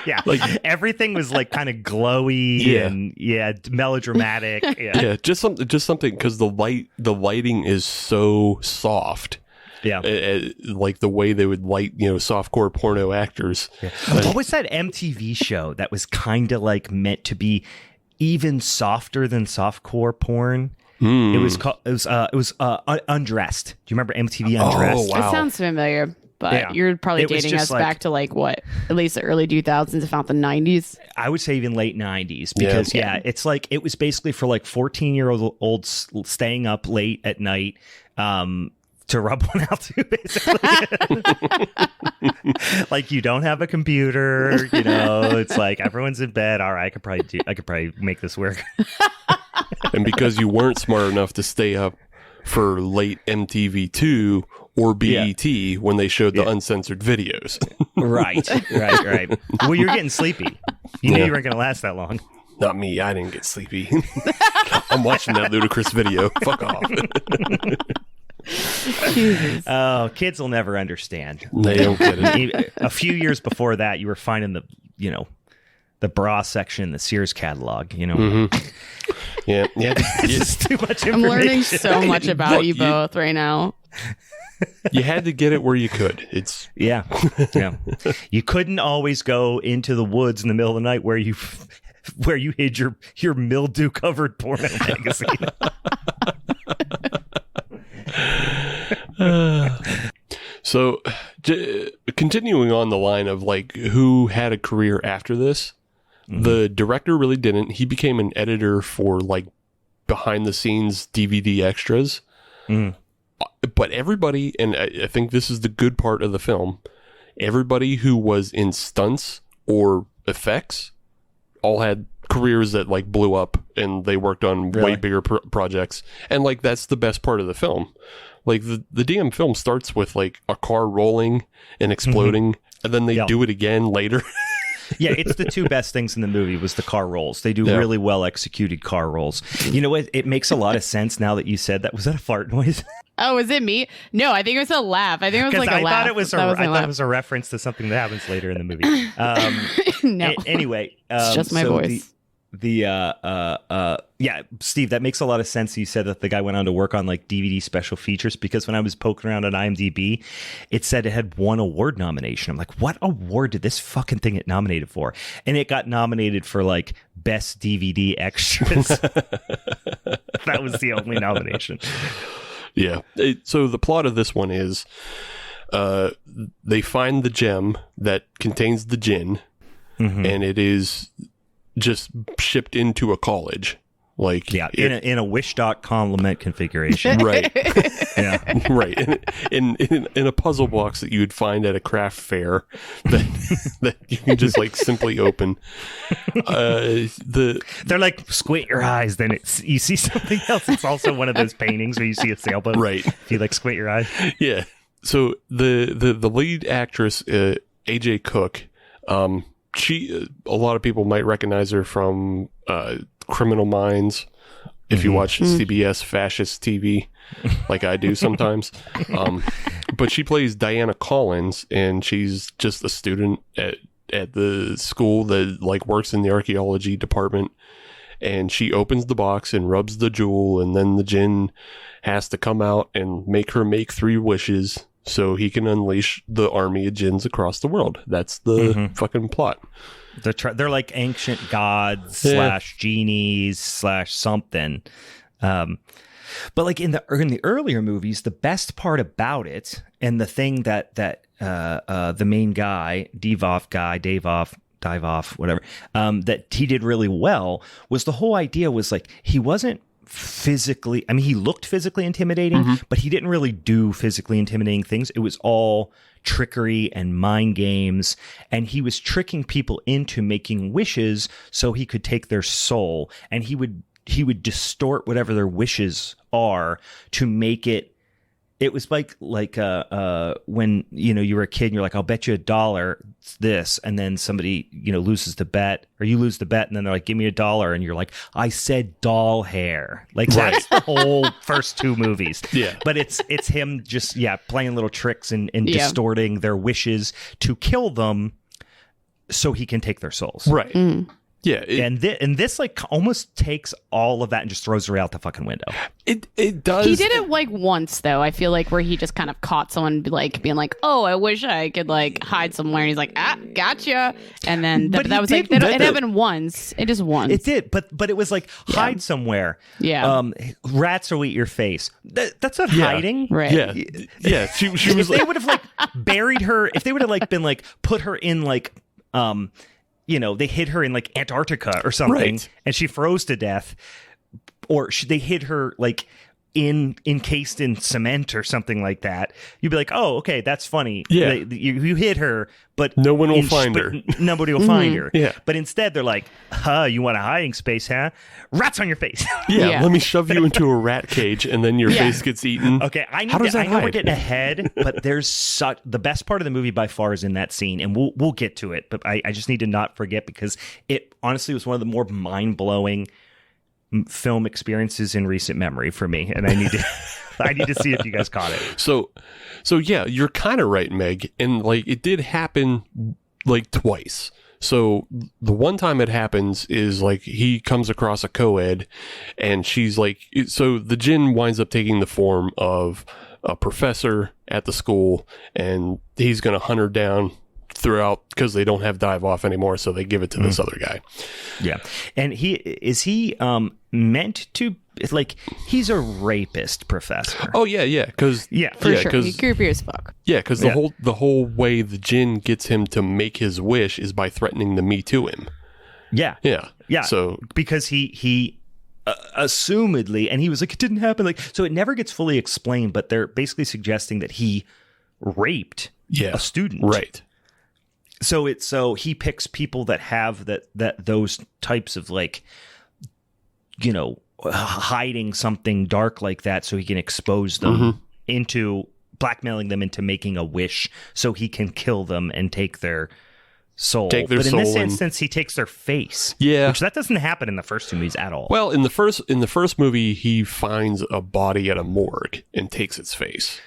Yeah, like everything was like kind of glowy and melodramatic. Yeah, just something because the lighting is so soft. Yeah, like the way they would light, softcore porno actors. Yeah. What was that MTV show that was kind of like meant to be even softer than softcore porn? It was called. It was Undressed. Do you remember MTV Undressed? Oh, wow. It sounds familiar. But you're probably dating us back to like what, at least the early 2000s, if not the 90s. I would say even late 90s because it's like it was basically for like 14-year-olds staying up late at night to rub one out too, basically. Like you don't have a computer, it's like everyone's in bed. All right, I could probably make this work. And because you weren't smart enough to stay up for late MTV2 or BET when they showed the uncensored videos. Right. Well, you're getting sleepy. You knew you weren't going to last that long. Not me. I didn't get sleepy. I'm watching that ludicrous video. Fuck off. Jesus. Oh, kids will never understand. They don't get it. A few years before that, you were finding the bra section in the Sears catalog, Mm-hmm. Yeah. It's too much information. I'm learning so much about you both right now. You had to get it where you could. It's yeah. You couldn't always go into the woods in the middle of the night where you hid your mildew covered porno magazine. So, continuing on the line of like who had a career after this, the director really didn't. He became an editor for like behind the scenes DVD extras. But everybody, and I think this is the good part of the film, everybody who was in stunts or effects all had careers that like blew up and they worked on way bigger projects. And like that's the best part of the film. Like the damn film starts with like a car rolling and exploding, and then they do it again later. Yeah, it's the two best things in the movie was the car rolls. They do really well executed car rolls. You know what? It makes a lot of sense now that you said that. Was that a fart noise? Oh, was it me? No, I think it was a laugh. I think it was like a laugh. I thought it was a reference to something that happens later in the movie. No. Anyway. It's just my voice. Yeah, Steve, that makes a lot of sense. You said that the guy went on to work on like DVD special features, because when I was poking around on IMDb, it said it had one award nomination. I'm like, what award did this fucking thing get nominated for? And it got nominated for like best DVD extras. That was the only nomination. Yeah. So the plot of this one is they find the gem that contains the djinn, and it is just shipped into a college. Like, yeah, in a wish.com lament configuration. Right. Yeah. Right. In a puzzle box that you would find at a craft fair that you can just like simply open. They're like, squint your eyes, then you see something else. It's also one of those paintings where you see a sailboat. Right. If you like squint your eyes. Yeah. So the lead actress, AJ Cook, she a lot of people might recognize her from Criminal Minds, if you watch CBS fascist TV like I do sometimes. But she plays Diana Collins, and she's just a student at the school that like works in the archaeology department. And she opens the box and rubs the jewel, and then the djinn has to come out and make her make 3 wishes so he can unleash the army of djinns across the world. That's the fucking plot. They're like ancient gods / genies / something. But like in the earlier movies, the best part about it, and the thing that the main guy, Dive-Off, whatever, that he did really well, was the whole idea was like, he wasn't physically, I mean, he looked physically intimidating, but he didn't really do physically intimidating things. It was all trickery and mind games, and he was tricking people into making wishes so he could take their soul, and he would distort whatever their wishes are to make it. It was like when you were a kid and you're like, I'll bet you $1 it's this, and then somebody loses the bet, or you lose the bet, and then they're like, give me $1, and you're like, I said doll hair. Like that's the whole first 2 movies. Yeah, but it's him just playing little tricks and distorting their wishes to kill them, so he can take their souls. Right. Yeah, and this like almost takes all of that and just throws her out the fucking window. It does. He did it like once though. I feel like where he just kind of caught someone like being like, "Oh, I wish I could like hide somewhere." And he's like, "Ah, gotcha." And then that was like it happened once. It just once. It did, but it was like hide somewhere. Yeah. Rats will eat your face. That's not hiding, right? Yeah. She was. They would have like buried her. If they would have like been like put her in like they hid her in like Antarctica or something, and she froze to death, or they hid her like encased in cement or something like that. You'd be like, oh, okay, that's funny. Yeah, you hid her, but no one will find her. Nobody will find her. Yeah, but instead they're like, you want a hiding space, huh? Rats on your face. Yeah, let me shove you into a rat cage, and then your face gets eaten. Okay, I know we're getting ahead, but there's the best part of the movie by far is in that scene, and we'll get to it. But I just need to not forget, because it honestly was one of the more mind-blowing film experiences in recent memory for me, and I need to see if you guys caught it. So yeah, you're kind of right, Meg, and like it did happen like twice. So the one time it happens is like he comes across a co-ed, and she's like, so the djinn winds up taking the form of a professor at the school, and he's going to hunt her down throughout, because they don't have Dive-Off anymore, so they give it to this other guy. Yeah. And he meant to, like, he's a rapist professor. Oh yeah, because for sure, he's creepy as fuck. Yeah, because the whole way the djinn gets him to make his wish is by threatening to Me Too him. Yeah. So because he assumedly, and he was like, it didn't happen, like, so it never gets fully explained, but they're basically suggesting that he raped a student, right? So he picks people that have that those types of, like, hiding something dark like that, so he can expose them into blackmailing them into making a wish, so he can kill them and take their soul. But in this instance, he takes their face. Yeah, which that doesn't happen in the first 2 movies at all. Well, in the first movie, he finds a body at a morgue and takes its face.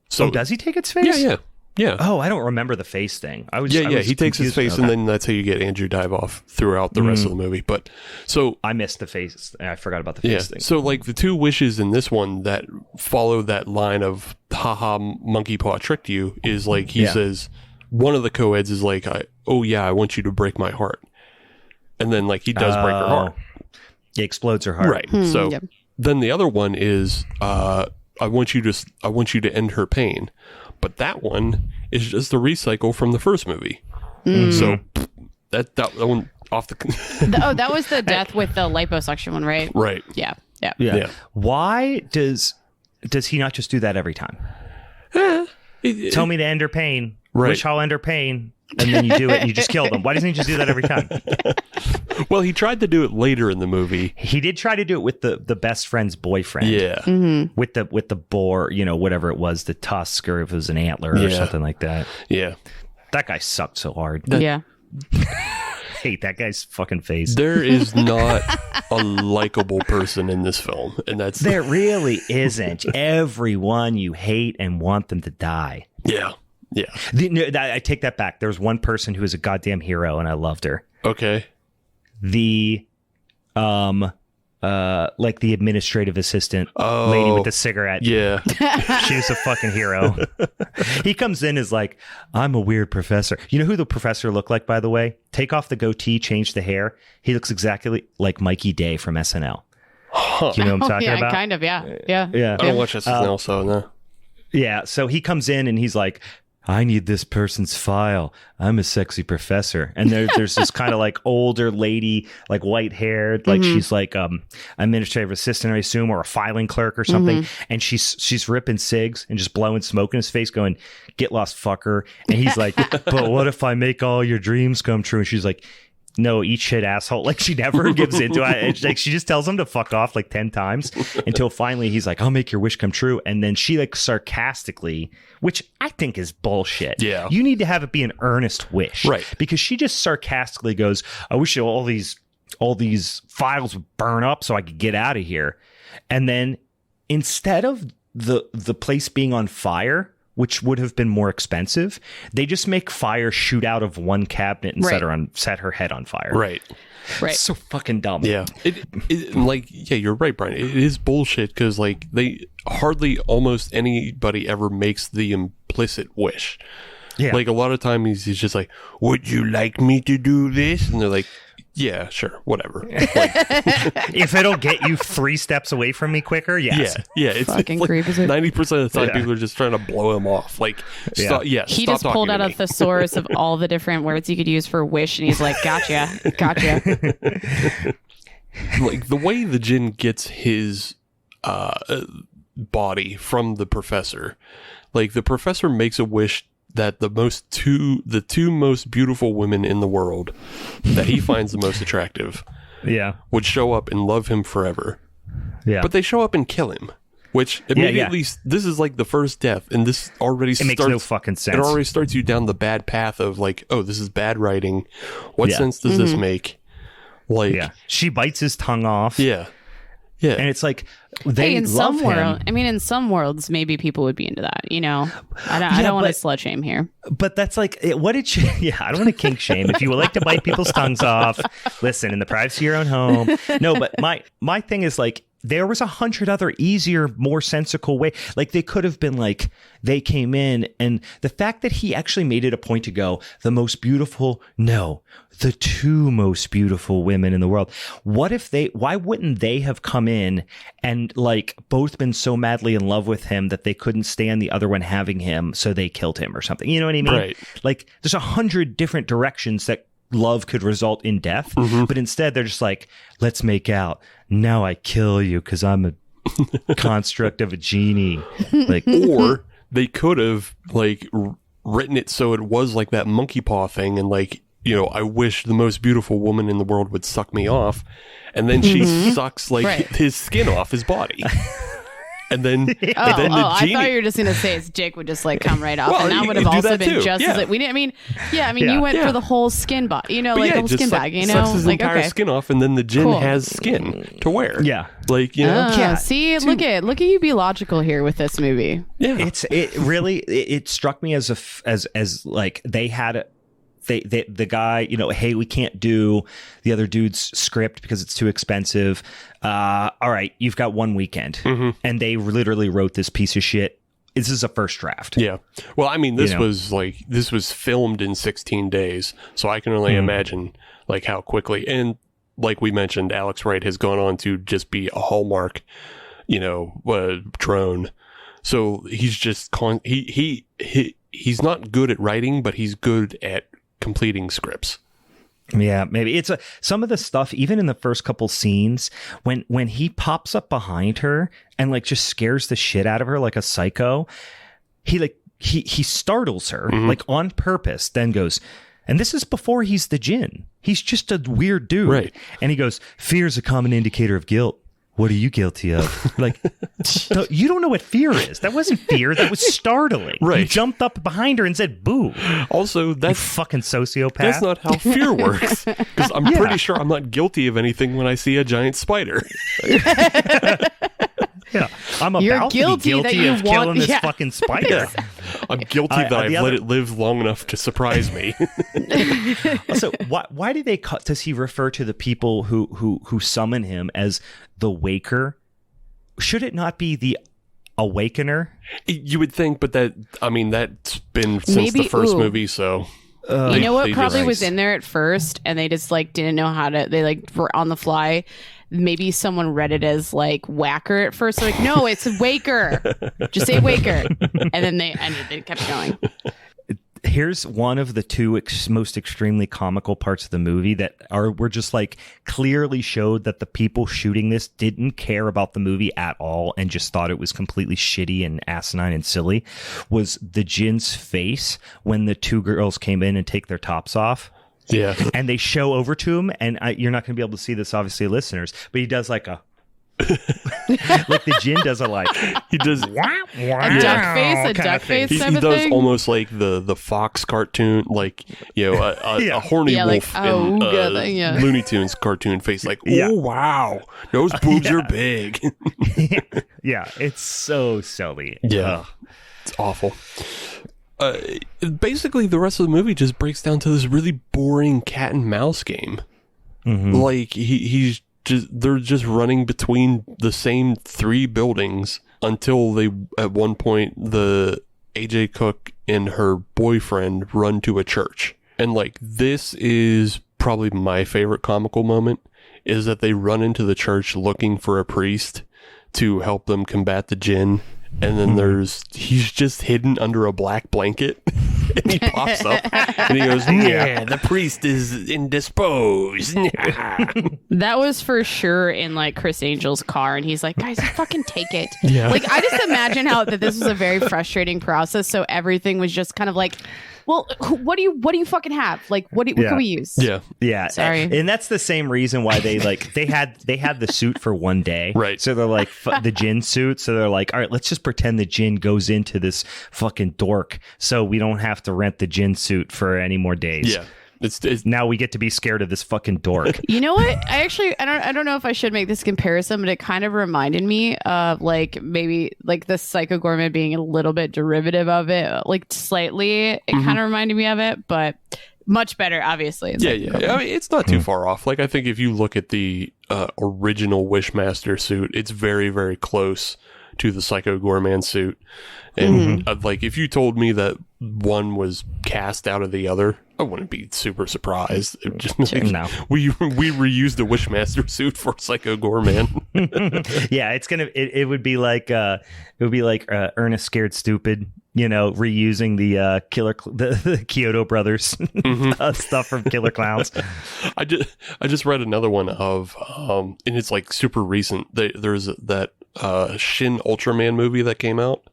So does he take its face? Yeah. Yeah. Oh, I don't remember the face thing. I was He takes his face, and then that's how you get Andrew Dive-Off throughout the rest of the movie. But so I missed the face. I forgot about the face thing. So like the two wishes in this one that follow that line of "haha, monkey paw tricked you" is like he says one of the co-eds is like, I want you to break my heart," and then like he does break her heart. He explodes her heart. Right. So then the other one is I want you to end her pain. But that one is just a recycle from the first movie. So that one off the that was the death with the liposuction one, right? Right. Yeah. Why does he not just do that every time? Tell me to end her pain. Right. Wish I'll end her pain. And then you do it and you just kill them. Why doesn't he just do that every time? Well, he tried to do it later in the movie. He did try to do it with the best friend's boyfriend. Yeah. With the boar, whatever it was, the tusk, or if it was an antler or something like that. Yeah. That guy sucked so hard. Yeah. Hate that guy's fucking face. There is not a likable person in this film, and that's there really isn't. Everyone you hate and want them to die. Yeah. Yeah. I take that back. There was one person who was a goddamn hero, and I loved her. Okay. The like the administrative assistant lady with the cigarette. Yeah. She was a fucking hero. He comes in as like, I'm a weird professor. You know who the professor looked like, by the way? Take off the goatee, change the hair. He looks exactly like Mikey Day from SNL. Huh. You know what I'm talking about? Kind of, yeah. I don't watch SNL, so no. Yeah, so he comes in and he's like, I need this person's file. I'm a sexy professor. And there's this kind of like older lady, like white haired, like she's like administrative assistant, I assume, or a filing clerk or something. And she's ripping cigs and just blowing smoke in his face going, get lost, fucker. And he's like, but what if I make all your dreams come true? And she's like, no, eat shit, asshole. Like, she never gives into it. It's like, she just tells him to fuck off like 10 times until finally he's like, I'll make your wish come true. And then she like sarcastically, which I think is bullshit. Yeah. You need to have it be an earnest wish. Right. Because she just sarcastically goes, I wish all these files would burn up so I could get out of here. And then instead of the place being on fire, which would have been more expensive, they just make fire shoot out of one cabinet and set her head on fire. Right. It's so fucking dumb. Yeah. You're right, Brian. It is bullshit because like they hardly almost anybody ever makes the implicit wish. Yeah. Like a lot of times he's just like, would you like me to do this? And they're like, yeah, sure, whatever. Like, if it'll get you 3 steps away from me quicker, yes. Yeah. It's fucking like creep, 90% of the time people are just trying to blow him off. Like, stop, he just pulled out a thesaurus of all the different words you could use for wish, and he's like, gotcha. Like the way the djinn gets his body from the professor, like the professor makes a wish that the two most beautiful women in the world that he finds the most attractive would show up and love him forever. Yeah. But they show up and kill him, which immediately this is like the first death, and this already makes no fucking sense. It already starts you down the bad path of like, oh, this is bad writing. What sense does this make? Like she bites his tongue off. Yeah. And it's like in some worlds, maybe people would be into that. You know, I don't want to slut shame here. But that's like, what did she? Yeah, I don't want to kink shame. If you would like to bite people's tongues off, listen in the privacy of your own home. No, but my thing is like, there was 100 other easier, more sensical way. Like they could have been like, they came in, and the fact that he actually made it a point to go, the two most beautiful women in the world. Why wouldn't they have come in and like both been so madly in love with him that they couldn't stand the other one having him, so they killed him or something? You know what I mean? Right. Like there's 100 different directions that love could result in death, but instead they're just like, let's make out. Now I kill you because I'm a construct of a genie. Like, or they could have like written it so it was like that monkey paw thing, and like, you know, I wish the most beautiful woman in the world would suck me off, and then she sucks like his skin off his body. and then the genie. I thought you were just gonna say his dick would just like come right off, and that would have also been just as we didn't. You went for the whole skin bag, the whole skin bag, sucks his entire skin off, and then the djinn has skin to wear. Yeah, See, look at you be logical here with this movie. Yeah, it struck me as like they had the guy, hey, we can't do the other dude's script because it's too expensive. All right, you've got one weekend. And they literally wrote this piece of shit. This is a first draft. Yeah. Well, I mean, this was filmed in 16 days. So I can only imagine like how quickly. And like we mentioned, Alex Wright has gone on to just be a Hallmark, drone. So he's just he's not good at writing, but he's good at completing scripts. Yeah, maybe it's some of the stuff, even in the first couple scenes, when he pops up behind her and like just scares the shit out of her like a psycho. He startles her like on purpose, then goes, and this is before he's the djinn. He's just a weird dude, right? And he goes, "Fear is a common indicator of guilt. What are you guilty of?" Like, you don't know what fear is. That wasn't fear. That was startling. Right. He jumped up behind her and said, "Boo." Also, that's you fucking sociopath. That's not how fear works. Because I'm pretty sure I'm not guilty of anything when I see a giant spider. Yeah, I'm about to be guilty of killing this fucking spider. Yeah. I'm guilty that I've let it live long enough to surprise me. Also, why do they cut? Does he refer to the people who summon him as the Waker? Should it not be the Awakener? You would think, but that's been since the first movie, so. You know what probably was in there at first, and they just like didn't know how to. They like were on the fly. Maybe someone read it as like Whacker at first. They're like, no, it's Waker. Just say Waker, and then they kept going. Here's one of the two most extremely comical parts of the movie that were just like clearly showed that the people shooting this didn't care about the movie at all and just thought it was completely shitty and asinine and silly, was the djinn's face when the two girls came in and take their tops off. Yeah. And they show over to him, and you're not going to be able to see this, obviously, listeners, but he does like a like the djinn does he does a duck face he does thing? Almost like the Fox cartoon, like a horny wolf in Looney Tunes cartoon face, like wow, those boobs are big. Yeah, it's so silly. Yeah. It's awful. Basically the rest of the movie just breaks down to this really boring cat and mouse game. Like they're just running between the same three buildings until they, at one point, the AJ Cook and her boyfriend run to a church. And like, this is probably my favorite comical moment, is that they run into the church looking for a priest to help them combat the djinn. And then he's just hidden under a black blanket, and he pops up and he goes, "Yeah, the priest is indisposed." That was for sure in like Chris Angel's car, and he's like, "Guys, fucking take it." Yeah. Like, I just imagine that this was a very frustrating process. So everything was just kind of like, well, what do you fucking have? Like, what can we use? Yeah. Sorry. And that's the same reason why they had the suit for one day. Right. So they're like the djinn suit. So they're like, all right, let's just pretend the djinn goes into this fucking dork, so we don't have to rent the djinn suit for any more days. Yeah. It's now we get to be scared of this fucking dork. You know what? I don't know if I should make this comparison, but it kind of reminded me of like maybe like the Psycho Gourmet being a little bit derivative of it, like slightly. It kind of reminded me of it, but much better, obviously. Yeah. I mean, it's not too far off. Like, I think if you look at the original Wishmaster suit, it's very, very close to the Psycho Gourmet suit. And like, if you told me that one was cast out of the other, I wouldn't be super surprised. Just like, no. We reused the Wishmaster suit for Psycho Gourmet. Yeah, it would be like Ernest Scared Stupid, reusing the the Kyoto Brothers stuff from Killer Clowns. I just read another one of and it's like super recent. There's that Shin Ultraman movie that came out.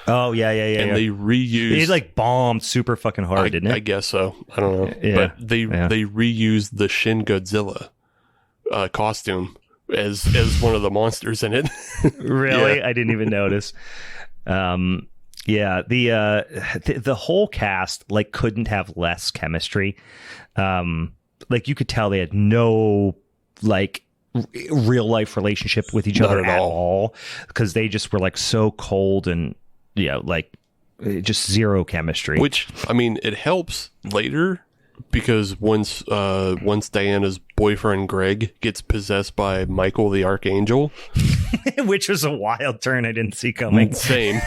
Oh yeah. And they reused. It like bombed super fucking hard, didn't it? I guess so. I don't know. Yeah. But they reused the Shin Godzilla costume as one of the monsters in it. Really? Yeah. I didn't even notice. Yeah, the whole cast like couldn't have less chemistry. Like you could tell they had no like real life relationship with each other at all, because they just were like so cold and like just zero chemistry. Which, I mean, it helps later because once Diana's boyfriend Greg gets possessed by Michael the Archangel, which was a wild turn I didn't see coming. Same.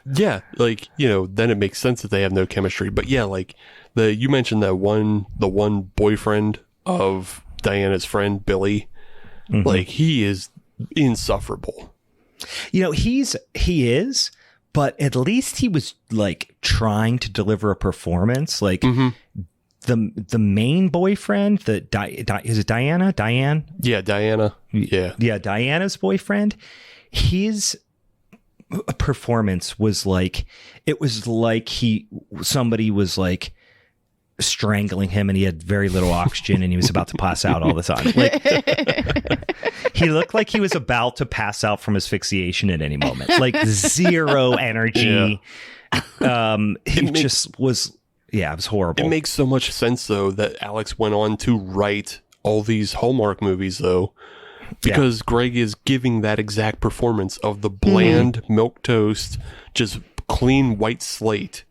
Yeah, like, then it makes sense that they have no chemistry. But yeah, like you mentioned the one boyfriend of Diana's friend Billy, like he is insufferable. He is, but at least he was like trying to deliver a performance. Like the main boyfriend, is it Diana? Diane? Yeah, Diana. Yeah, Diana's boyfriend. His performance was like, it was like somebody was like strangling him and he had very little oxygen and he was about to pass out all the time. Like, he looked like he was about to pass out from asphyxiation at any moment. Like zero energy. Yeah. It was horrible. It makes so much sense though that Alex went on to write all these Hallmark movies though, because Greg is giving that exact performance of the bland milquetoast, just clean white slate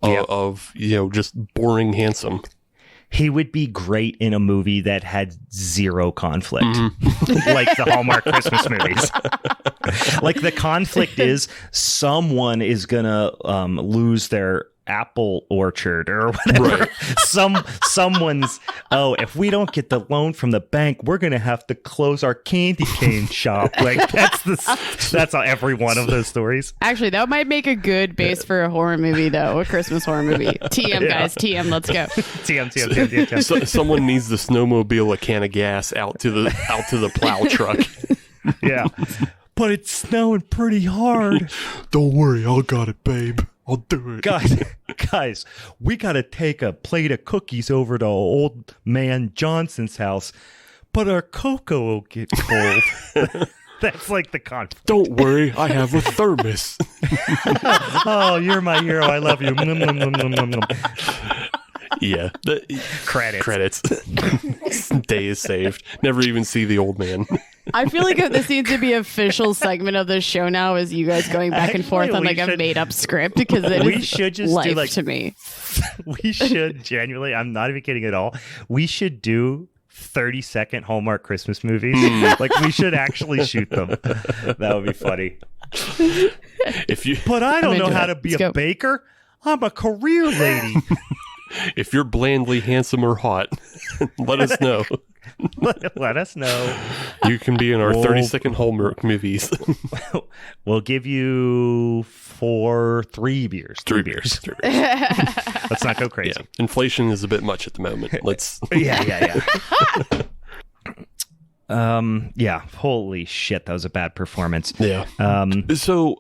of just boring handsome. He would be great in a movie that had zero conflict, like the Hallmark Christmas movies. Like the conflict is someone is gonna lose their apple orchard or whatever. Right. Someone's if we don't get the loan from the bank, we're gonna have to close our candy cane shop. Like that's every one of those stories. Actually, that might make a good base for a horror movie, though, a Christmas horror movie. TM, guys, TM, let's go. TM. So, someone needs to snowmobile a can of gas out to the plow truck. Yeah, but it's snowing pretty hard. Don't worry, I got it, babe. I'll do it. Guys, we got to take a plate of cookies over to old man Johnson's house, but our cocoa will get cold. That's like the conflict. Don't worry, I have a thermos. Oh, you're my hero. I love you. Yeah. Credits. Day is saved. Never even see the old man. I feel like this needs to be an official segment of the show now, is you guys going back and forth on like a made up script, because it should just life do like, to me. We should genuinely, I'm not even kidding at all. We should do 30-second Hallmark Christmas movies. Like we should actually shoot them. That would be funny. But I don't know how to be a baker. I'm a career lady. If you're blandly handsome or hot, let us know. Let us know. You can be in our 30-second Hallmark movies. We'll give you 3 beers. 3 beers. Let's not go crazy. Yeah. Inflation is a bit much at the moment. Let's. Yeah. Yeah. Holy shit, that was a bad performance. Yeah. So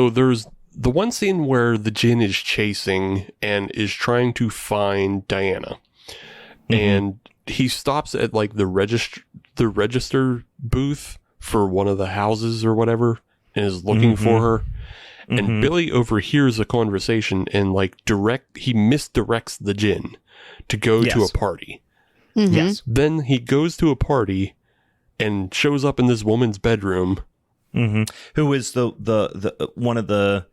there's the one scene where the djinn is chasing and is trying to find Diana, and he stops at like the register booth for one of the houses or whatever and is looking for her. And Billy overhears a conversation and like he misdirects the djinn to go to a party. Yes. Then he goes to a party and shows up in this woman's bedroom. Who is the one of the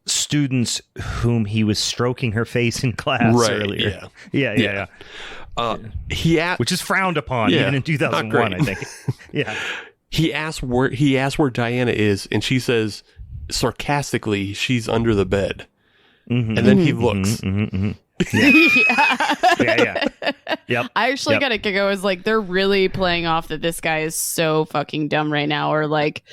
students whom he was stroking her face in class earlier. Yeah. Which is frowned upon even in 2001, I think. Yeah. He asked where Diana is, and she says sarcastically she's under the bed. And then he looks. Yeah. Yep. I actually got a kick. I was like, they're really playing off that this guy is so fucking dumb right now, or like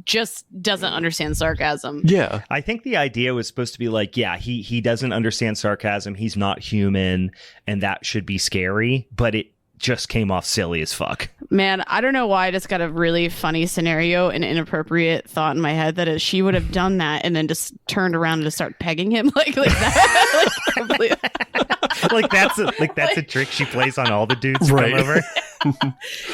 just doesn't understand sarcasm. Yeah. I think the idea was supposed to be like, he doesn't understand sarcasm. He's not human, and that should be scary. But it just came off silly as fuck. Man, I don't know why I just got a really funny scenario and inappropriate thought in my head that is she would have done that and then just turned around and just start pegging him like that. That's a trick she plays on all the dudes Right. come over.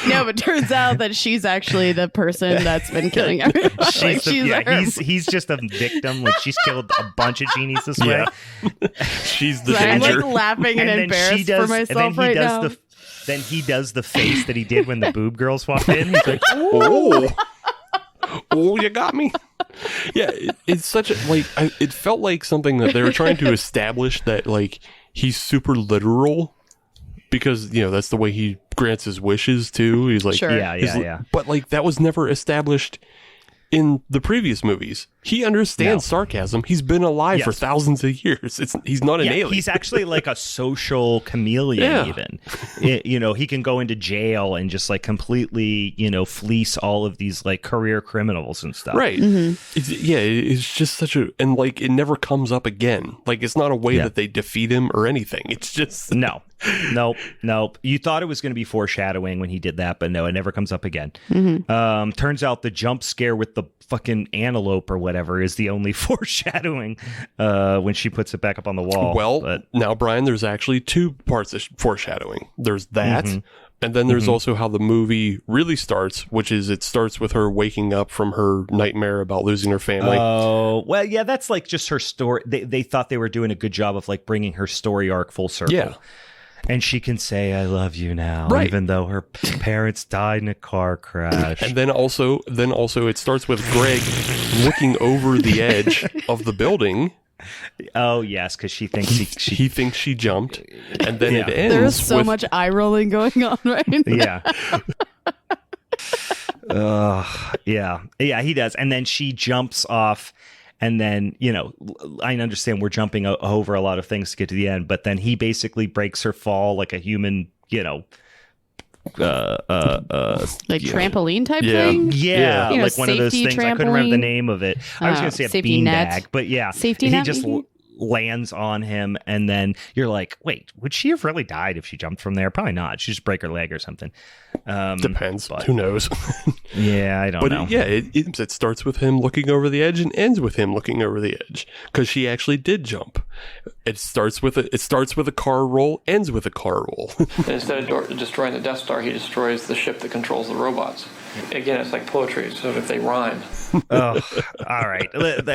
No, but turns out that she's actually the person that's been killing everyone. He's just a victim. Like she's killed a bunch of genies this way. She's the I'm danger. like laughing and embarrassed for myself right now. Then he does the face that he did when the boob girls walked in. He's like, Oh, you got me. Yeah, it's such a it felt like something that they were trying to establish that like he's super literal because that's the way he grants his wishes too. He's like, Sure. Yeah. But like that was never established in the previous movies. He understands sarcasm. He's been alive for thousands of years. He's not an alien. He's actually like a social chameleon even. He can go into jail and just like completely, fleece all of these like career criminals and stuff. Right. Mm-hmm. It's just such a... And like it never comes up again. Like it's not a way that they defeat him or anything. It's just... Nope. You thought it was going to be foreshadowing when he did that, but no, it never comes up again. Mm-hmm. Turns out the jump scare with the fucking antelope or whatever is the only foreshadowing when she puts it back up on the wall. Well, now, Brian, there's actually two parts of foreshadowing. There's that, and then there's also how the movie really starts, which is it starts with her waking up from her nightmare about losing her family. Oh, well, yeah, that's like just her story. They thought they were doing a good job of like bringing her story arc full circle. Yeah. And she can say, I love you now, right. even though her parents died in a car crash. And then also it starts with Greg looking over the edge of the building. Oh, yes, because she thinks he thinks she jumped. And then it ends There's so much eye rolling going on right now. Yeah. Yeah, he does. And then she jumps off. And then, I understand we're jumping over a lot of things to get to the end, but then he basically breaks her fall like a human, trampoline type thing? Yeah, like one of those things. Trampoline. I couldn't remember the name of it. I was going to say a beanbag, but yeah. Safety net? He just lands on him, and then you're like, wait, would she have really died if she jumped from there? Probably not. She'd just break her leg or something. Depends. Who knows? Yeah, I don't know. But it starts with him looking over the edge and ends with him looking over the edge because she actually did jump. It starts with a car roll, ends with a car roll. And instead of destroying the Death Star, he destroys the ship that controls the robots. Again, it's like poetry, so if they rhyme. Oh, all right.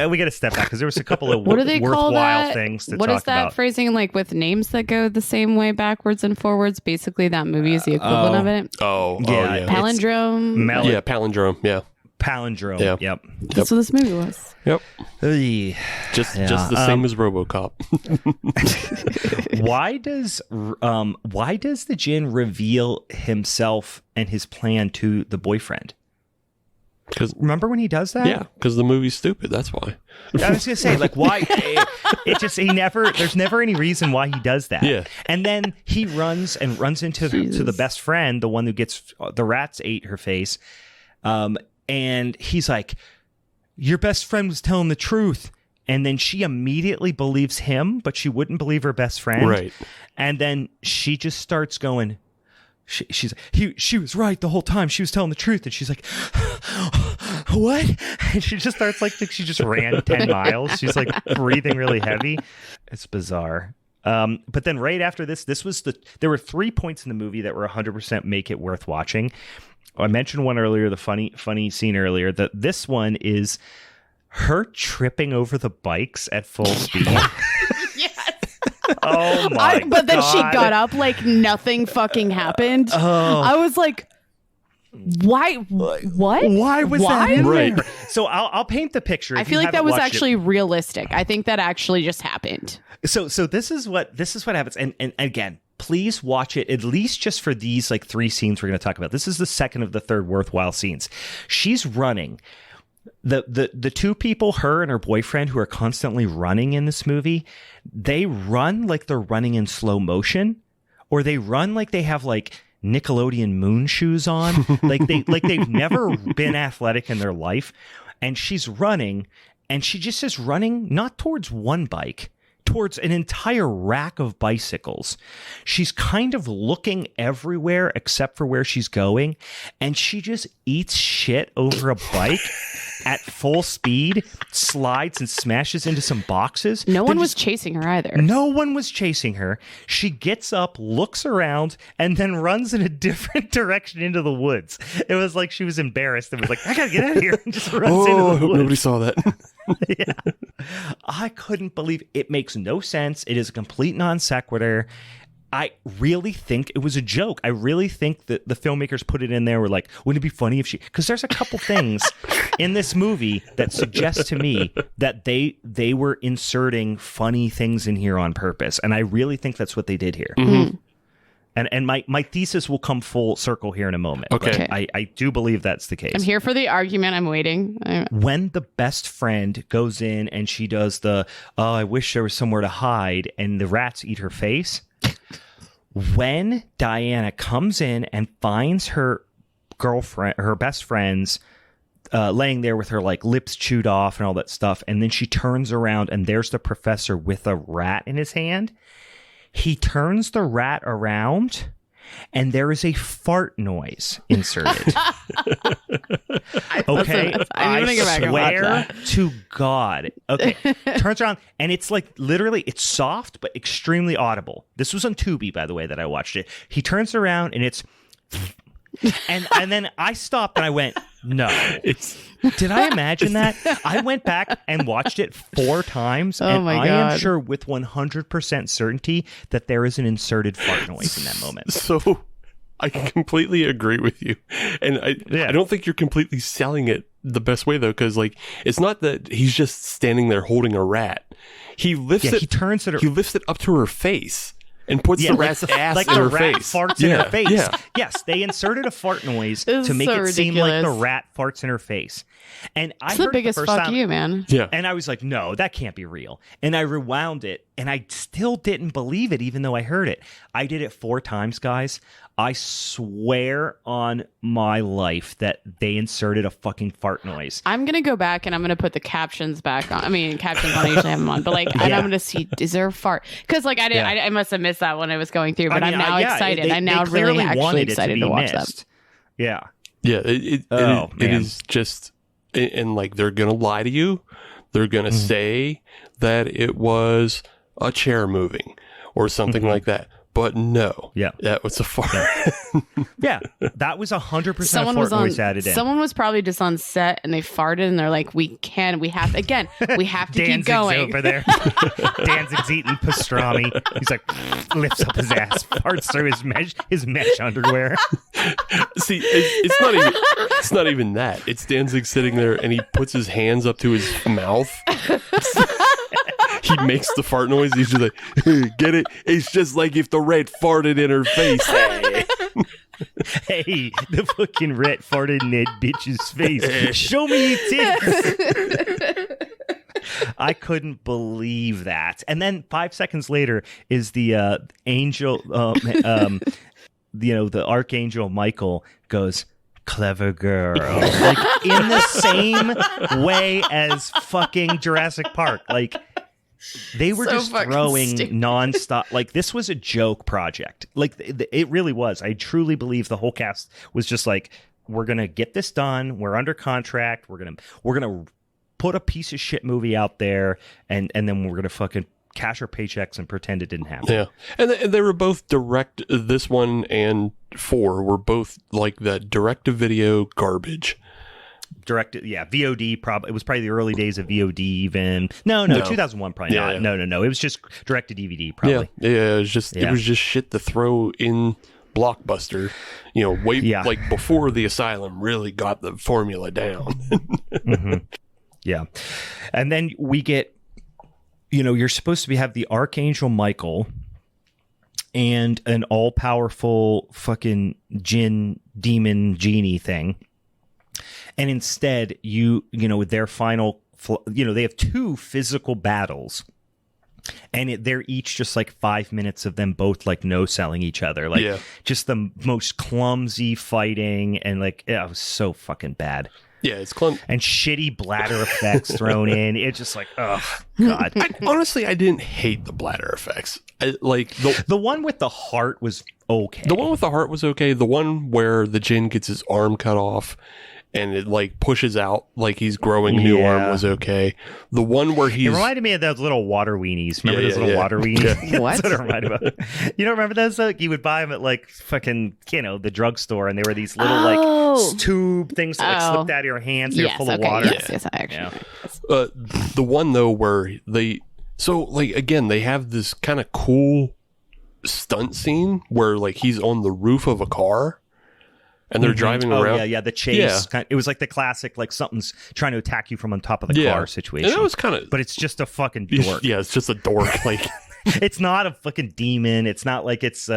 We got to step back because there was a couple of what do they call that? Things to what talk is that about. phrasing like with names that go the same way backwards and forwards? Basically, that movie is the equivalent of it. Yeah. Palindrome. Palindrome. Yeah. Palindrome. Yeah. Yep. That's what this movie was. Yep. Just the same as RoboCop. Why does the Jinn reveal himself and his plan to the boyfriend? Because remember when he does that? Yeah, because the movie's stupid. That's why. I was gonna say, like, why? There's never any reason why he does that. Yeah. And then he runs into to the best friend, the one who gets the rats ate her face, and he's like, "Your best friend was telling the truth." And then she immediately believes him, but she wouldn't believe her best friend. Right. And then she just starts going. She was right the whole time. She was telling the truth. And she's like, what? And she just starts like she just ran 10 miles. She's like breathing really heavy. It's bizarre. But then right after this was there were 3 points in the movie that were 100% make it worth watching. I mentioned one earlier, the funny scene earlier. That this one is her tripping over the bikes at full speed. Oh my god. But then she got up like nothing fucking happened. I was like, why? What? Why was that in right there? So I'll paint the picture. I feel like that was actually realistic. I think that actually just happened. So this is what happens. And again, please watch it at least just for these like 3 scenes we're going to talk about. This is the second of the third worthwhile scenes. She's running. The 2 people, her and her boyfriend, who are constantly running in this movie, they run like they're running in slow motion, or they run like they have like Nickelodeon moon shoes on, like they've never been athletic in their life. And she's running, and she just is running not towards one bike, towards an entire rack of bicycles. She's kind of looking everywhere except for where she's going, and she just eats shit over a bike at full speed, slides and smashes into some boxes. No one was chasing her either. No one was chasing her. She gets up, looks around, and then runs in a different direction into the woods. It was like she was embarrassed and was like, I gotta get out of here, and just runs into the woods. Nobody saw that. Yeah. I couldn't believe it. Makes no sense. It is a complete non sequitur. I really think it was a joke. I really think that the filmmakers put it in there. Were like, wouldn't it be funny if she? Because there's a couple things in this movie that suggest to me that they were inserting funny things in here on purpose, and I really think that's what they did here. Mm-hmm. And my thesis will come full circle here in a moment. Okay. I do believe that's the case. I'm here for the argument. I'm waiting. When the best friend goes in and she does the, oh, I wish there was somewhere to hide, and the rats eat her face. When Diana comes in and finds her girlfriend, her best friends, laying there with her like lips chewed off and all that stuff, and then she turns around and there's the professor with a rat in his hand. He turns the rat around, and there is a fart noise inserted. Okay, I swear to God. Okay, turns around, and it's like literally, it's soft but extremely audible. This was on Tubi, by the way, that I watched it. He turns around, and it's, and then I stopped and I went, no. Did I imagine that? I went back and watched it 4 times, and I am sure with 100% certainty that there is an inserted fart noise in that moment. So I completely agree with you. And I don't think you're completely selling it the best way, though, because like it's not that he's just standing there holding a rat. He lifts it. He lifts it up to her face. And puts the rat's ass like in her rat face. Farts in her face. Yeah. Yes, they inserted a fart noise to make it seem like the rat farts in her face. And I heard the biggest the fuck time, you, man. Yeah. And I was like, no, that can't be real. And I rewound it, and I still didn't believe it, even though I heard it. I did it 4 times, guys. I swear on my life that they inserted a fucking fart noise. I'm going to go back and I'm going to put the captions back on. I mean, captions on, I usually have them on, but like, and I'm going to see, is there a fart? Because like, I must have missed that when I was going through, but I'm now excited. I'm now really actually excited to watch them. Yeah. Yeah. It is just, and like, they're going to lie to you. They're going to say that it was a chair moving or something like that. But no, that was a fart. Yeah, that was 100% fart noise added in. Someone was probably just on set and they farted and they're like, we have to keep going. over there. Danzig's eating pastrami. He's like, lifts up his ass, farts through his mesh underwear. See, it's not even that. It's Danzig sitting there and he puts his hands up to his mouth. He makes the fart noise. He's just like, hey, get it? It's just like if the rat farted in her face. Hey, the fucking rat farted in that bitch's face. Show me your tits. I couldn't believe that. And then 5 seconds later is the angel, the archangel Michael goes, clever girl. Like in the same way as fucking Jurassic Park. Like, they were just throwing nonstop. Like, this was a joke project. Like, it really was. I truly believe the whole cast was just like, we're gonna get this done. We're under contract. We're gonna put a piece of shit movie out there, and then we're gonna fucking cash our paychecks and pretend it didn't happen. Yeah, and they were both direct. This one and 4 were both like the direct-to-video garbage. Directed, VOD. It was probably the early days of VOD. Even no, 2001 probably not. No. It was just directed DVD. Probably. Yeah. It was just shit to throw in Blockbuster. Like before the Asylum really got the formula down. Yeah, and then we get, you're supposed to have the Archangel Michael and an all-powerful fucking demon genie thing. And instead, their final, they have 2 physical battles, and they're each just like 5 minutes of them both like no-selling each other, like just the most clumsy fighting, and like it was so fucking bad. Yeah, it's clunky. And shitty bladder effects thrown in. It's just like, oh, God. Honestly, I didn't hate the bladder effects. The one with the heart was okay. The one with the heart was okay. The one where the Jinn gets his arm cut off and it like pushes out like he's growing a new arm was okay. The one where It reminded me of those little water weenies. Remember those little water weenies? What? That's what it reminded me of. You don't remember those? You would buy them at like fucking, the drugstore, and they were these little like tube things that like slipped out of your hands. They were full of water. Yes, I actually. the one though where they again they have this kind of cool stunt scene where like he's on the roof of a car. And they're driving around. Yeah, the chase. Yeah. It was like the classic, like something's trying to attack you from on top of the car situation. And that was kind of... But it's just a fucking dork. Yeah, it's just a dork. Like, it's not a fucking demon. It's not like it's,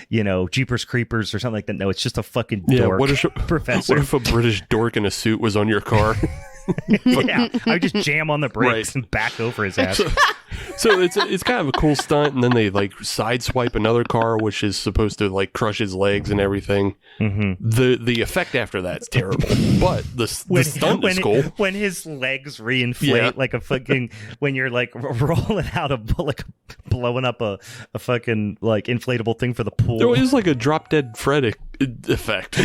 Jeepers Creepers or something like that. No, it's just a fucking dork professor. What if a British dork in a suit was on your car? Yeah, I would just jam on the brakes and back over his ass. So it's kind of a cool stunt, and then they like sideswipe another car, which is supposed to like crush his legs and everything. Mm-hmm. The effect after that's terrible, but the stunt is cool. When his legs reinflate like a fucking when you're like rolling out blowing up a fucking like inflatable thing for the pool. It was like a Drop Dead Fred effect.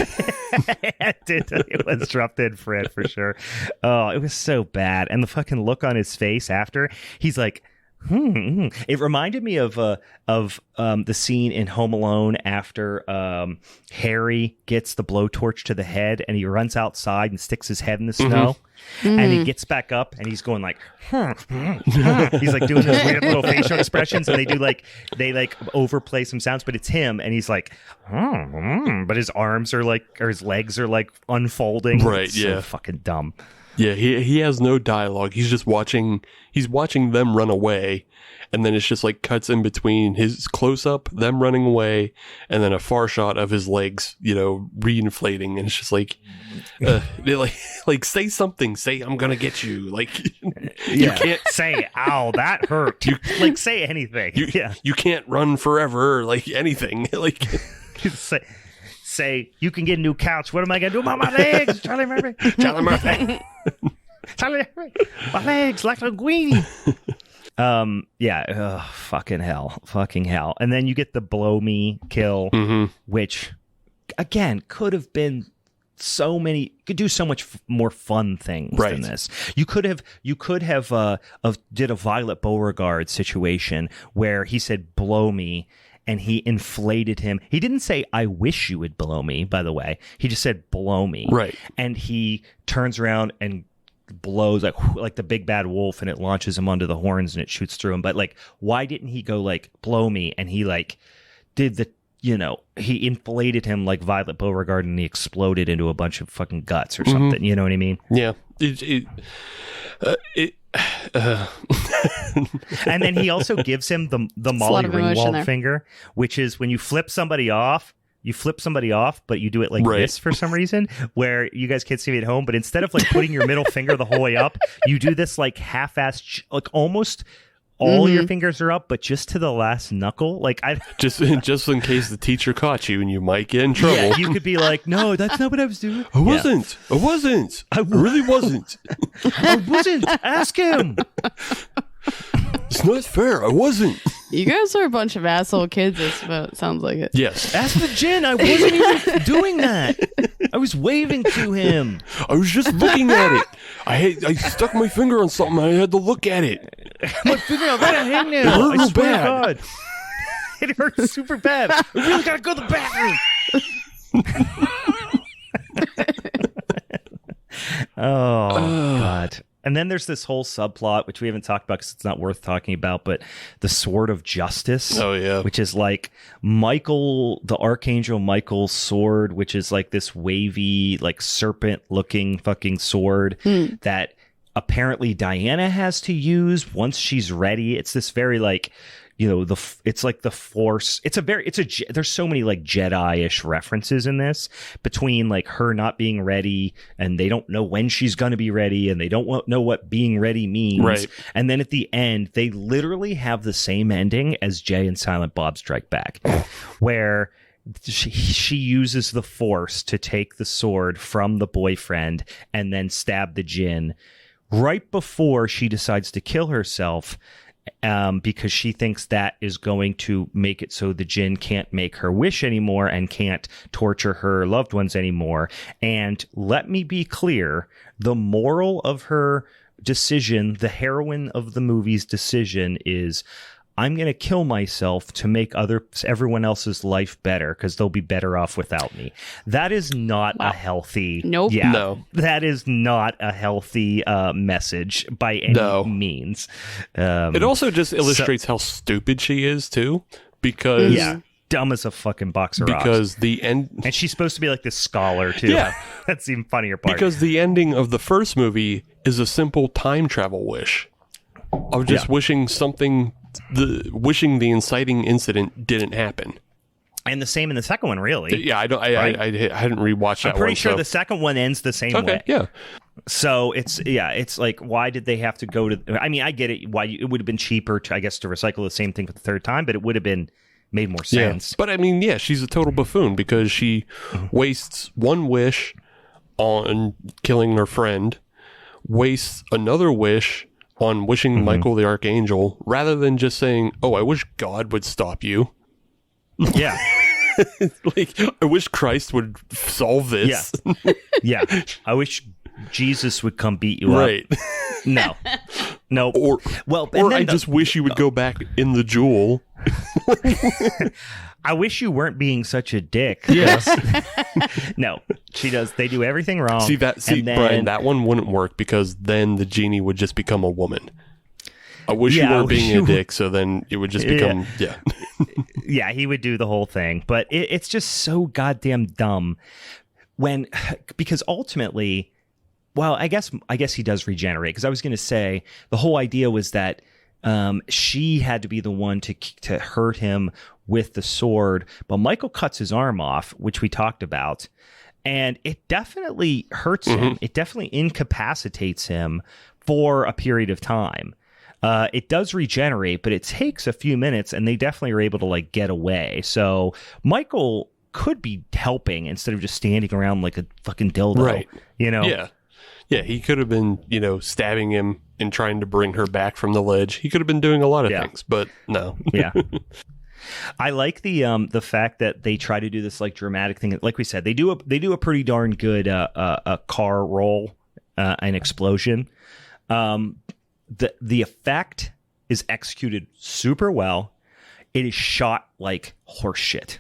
It was Drop Dead Fred for sure. Oh, it was so bad, and the fucking look on his face after he's like. It reminded me of the scene in Home Alone after Harry gets the blowtorch to the head and he runs outside and sticks his head in the snow. Mm-hmm. And he gets back up and he's going like, he's like doing those weird little facial expressions, and they overplay some sounds, but it's him, and he's like, but his arms are like, or his legs are like unfolding. Right? It's so fucking dumb. Yeah, he has no dialogue. He's just watching them run away, and then it's just like cuts in between his close up, them running away, and then a far shot of his legs, reinflating, and it's just like, they like say something, say I'm gonna get you, like you can't say ow that hurt. Say anything. You can't run forever, like anything, like say you can get a new couch. What am I gonna do about my legs, Charlie Murphy? Charlie Murphy. My legs like a linguine. Fucking hell. And then you get the blow me kill, which again could have been could do so much more fun things than this. You could have did a Violet Beauregard situation where he said blow me. And he inflated him. He didn't say, I wish you would blow me, by the way. He just said, blow me. Right. And he turns around and blows like the big bad wolf, and it launches him onto the horns and it shoots through him. But like, why didn't he go like, blow me? And he like did the, he inflated him like Violet Beauregard, and he exploded into a bunch of fucking guts or something. You know what I mean? Yeah. And then he also gives him the Molly Ringwald finger, which is when you flip somebody off, but you do it like this for some reason, where you guys can't see me at home. But instead of like putting your middle finger the whole way up, you do this like half-assed, like almost all your fingers are up, but just to the last knuckle. Like just in case the teacher caught you and you might get in trouble. Yeah, you could be like, no, that's not what I was doing. I wasn't. I really wasn't. I wasn't. Ask him. It's not fair. I wasn't. You guys are a bunch of asshole kids. It sounds like it. Yes. Ask the Jinn. I wasn't even doing that. I was waving to him. I was just looking at it. I stuck my finger on something. I had to look at it. My finger, I got a hangnail. I swear to God. It hurts super bad. I really gotta go to the bathroom. Oh God. And then there's this whole subplot, which we haven't talked about because it's not worth talking about, but the Sword of Justice. Oh, yeah. Which is like the Archangel Michael's sword, which is like this wavy, like serpent-looking fucking sword that apparently Diana has to use once she's ready. It's this very like... it's like the Force. There's so many like Jedi-ish references in this between like her not being ready and they don't know when she's going to be ready and they don't know what being ready means. Right. And then at the end, they literally have the same ending as Jay and Silent Bob Strike Back, where she uses the Force to take the sword from the boyfriend and then stab the djinn right before she decides to kill herself, because she thinks that is going to make it so the djinn can't make her wish anymore and can't torture her loved ones anymore. And let me be clear, the moral of her decision, the heroine of the movie's decision, is I'm going to kill myself to make everyone else's life better because they'll be better off without me. That is not a healthy... Nope. Yeah, No. That is not a healthy message by any means. It also just illustrates how stupid she is, too, because... Yeah. Dumb as a fucking box of rocks. Because the end... And she's supposed to be like this scholar, too. Yeah. That's the even funnier part. Because the ending of the first movie is a simple time travel wish of just wishing something... wishing the inciting incident didn't happen. And the same in the second one, really. Yeah, I hadn't rewatched that one. I'm pretty sure the second one ends the same way. Yeah. So it's like, why did they have to go to... I mean, I get it. Why it would have been cheaper, to recycle the same thing for the third time, but it would have been made more sense. Yeah. But I mean, she's a total buffoon because she wastes one wish on killing her friend, wastes another wish on wishing Michael the Archangel, rather than just saying, "Oh, I wish God would stop you." Yeah. Like, I wish Christ would solve this. Yeah. I wish Jesus would come beat you Right. up. No. No. Or I just wish you would go back in the jewel. I wish you weren't being such a dick. Yes. No, she does. They do everything wrong. See, Brian, that one wouldn't work because then the genie would just become a woman. I wish you weren't being a dick, so then it would just become, Yeah, he would do the whole thing. But it's just so goddamn dumb because ultimately, well, I guess he does regenerate, because I was going to say the whole idea was that she had to be the one to hurt him with the sword, but Michael cuts his arm off, which we talked about, and it definitely hurts him. It definitely incapacitates him for a period of time. It does regenerate, but it takes a few minutes, and they definitely are able to like get away. So Michael could be helping instead of just standing around like a fucking dildo, right? Yeah, he could have been, stabbing him and trying to bring her back from the ledge. He could have been doing a lot of things, but no. Yeah. I like the fact that they try to do this like dramatic thing. Like we said, they do a pretty darn good a car roll, an explosion. The effect is executed super well. It is shot like horseshit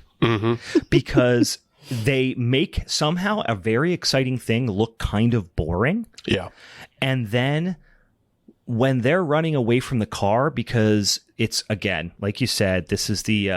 because they make somehow a very exciting thing look kind of boring. Yeah. And then when they're running away from the car, because it's, again, like you said, this is the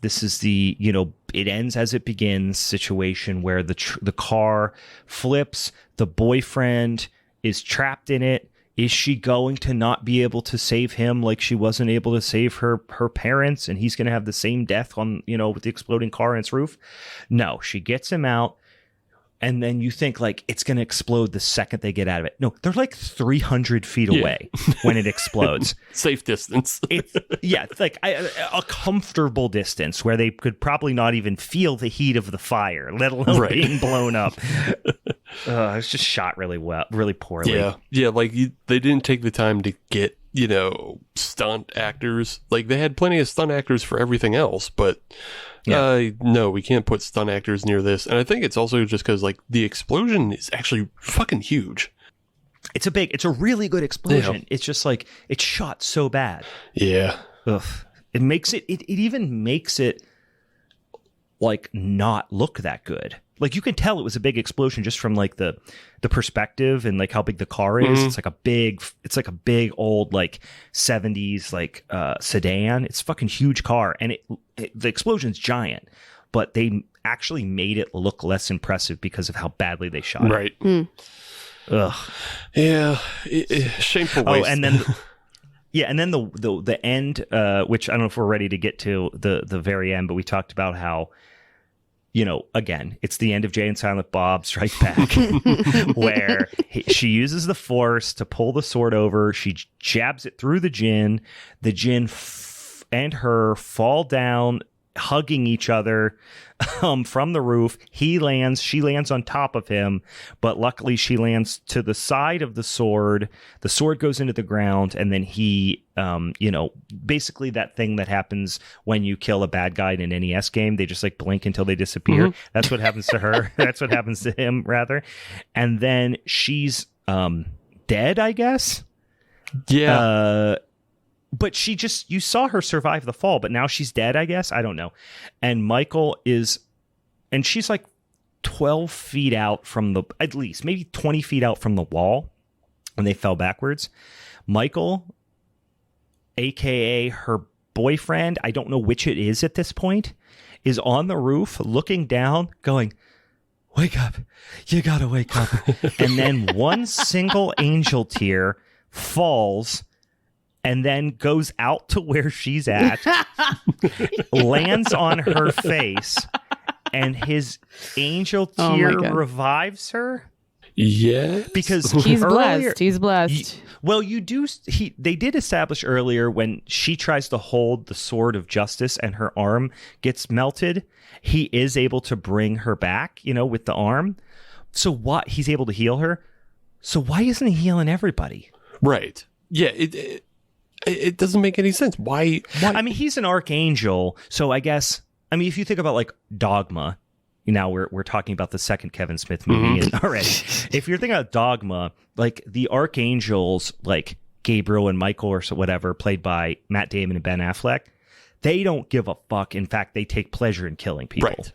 it ends as it begins situation where the car flips, the boyfriend is trapped in it. Is she going to not be able to save him like she wasn't able to save her parents, and he's going to have the same death on, with the exploding car on its roof? No, she gets him out, and then you think like it's going to explode the second they get out of it. No, they're like 300 feet away when it explodes. Safe distance. It's like a comfortable distance where they could probably not even feel the heat of the fire, let alone being blown up. It's just shot really well, really poorly. Yeah. Like they didn't take the time to get stunt actors. Like they had plenty of stunt actors for everything else, but no, we can't put stunt actors near this. And I think it's also just because like the explosion is actually fucking huge. It's a really good explosion. Yeah. It's just like it's shot so bad. Yeah. Ugh. It makes it even makes it like not look that good. Like you can tell it was a big explosion just from like the perspective and like how big the car is. It's like a big old like 70s like sedan. It's a fucking huge car, and the explosion's giant, but they actually made it look less impressive because of how badly they shot it. Right. Ugh. Yeah. Shameful waste. Oh, and then and then the end, which I don't know if we're ready to get to the very end, but we talked about how, again, it's the end of Jay and Silent Bob Strike Back, where she uses the Force to pull the sword over. She jabs it through the djinn. The djinn and her fall down hugging each other from the roof. She lands on top of him, but luckily she lands to the side of the sword. The sword goes into the ground, and then he, basically that thing that happens when you kill a bad guy in an NES game. They just like blink until they disappear. Mm-hmm. That's what happens to her. That's what happens to him, rather. And then she's dead, I guess. Yeah. But you saw her survive the fall, but now she's dead, I guess. I don't know. And Michael and she's like 12 feet out from at least maybe 20 feet out from the wall when they fell backwards. Michael, AKA her boyfriend, I don't know which it is at this point, is on the roof looking down going, "Wake up. You gotta wake up." And then one single angel tear falls and then goes out to where she's at, lands on her face, and his angel tear revives her. Yeah, because he's blessed. He's blessed. Well, they did establish earlier when she tries to hold the sword of justice and her arm gets melted, he is able to bring her back, with the arm. So what? He's able to heal her. So why isn't he healing everybody? Right. Yeah. It doesn't make any sense. Why? I mean, he's an archangel, so I guess. I mean, if you think about like Dogma, now we're talking about the second Kevin Smith movie already. If you're thinking about Dogma, like the archangels, like Gabriel and Michael or whatever, played by Matt Damon and Ben Affleck, they don't give a fuck. In fact, they take pleasure in killing people. Right.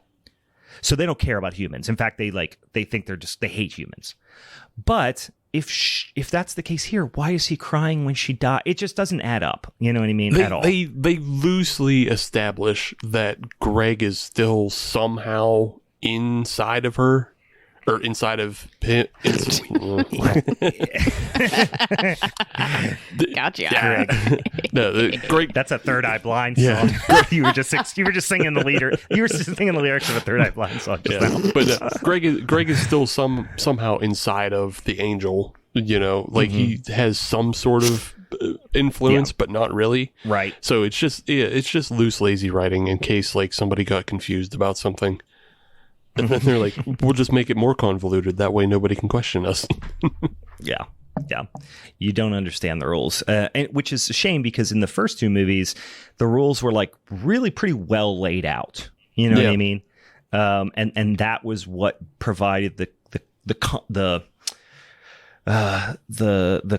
So they don't care about humans. In fact, they think they hate humans. But if that's the case here, why is he crying when she died? It just doesn't add up. You know what I mean? At all. They loosely establish that Greg is still somehow inside of her. Or inside of him. Gotcha. Yeah. No, Greg. That's a Third Eye Blind song. Yeah. you were just singing the leader. You were singing the lyrics of a Third Eye Blind song just now. But Greg is still somehow inside of the angel. He has some sort of influence, but not really. Right. So it's just loose, lazy writing in case like somebody got confused about something. And then they're like, we'll just make it more convoluted. That way nobody can question us. Yeah. You don't understand the rules, which is a shame because in the first two movies, the rules were like really pretty well laid out. You know what I mean? And that was what provided the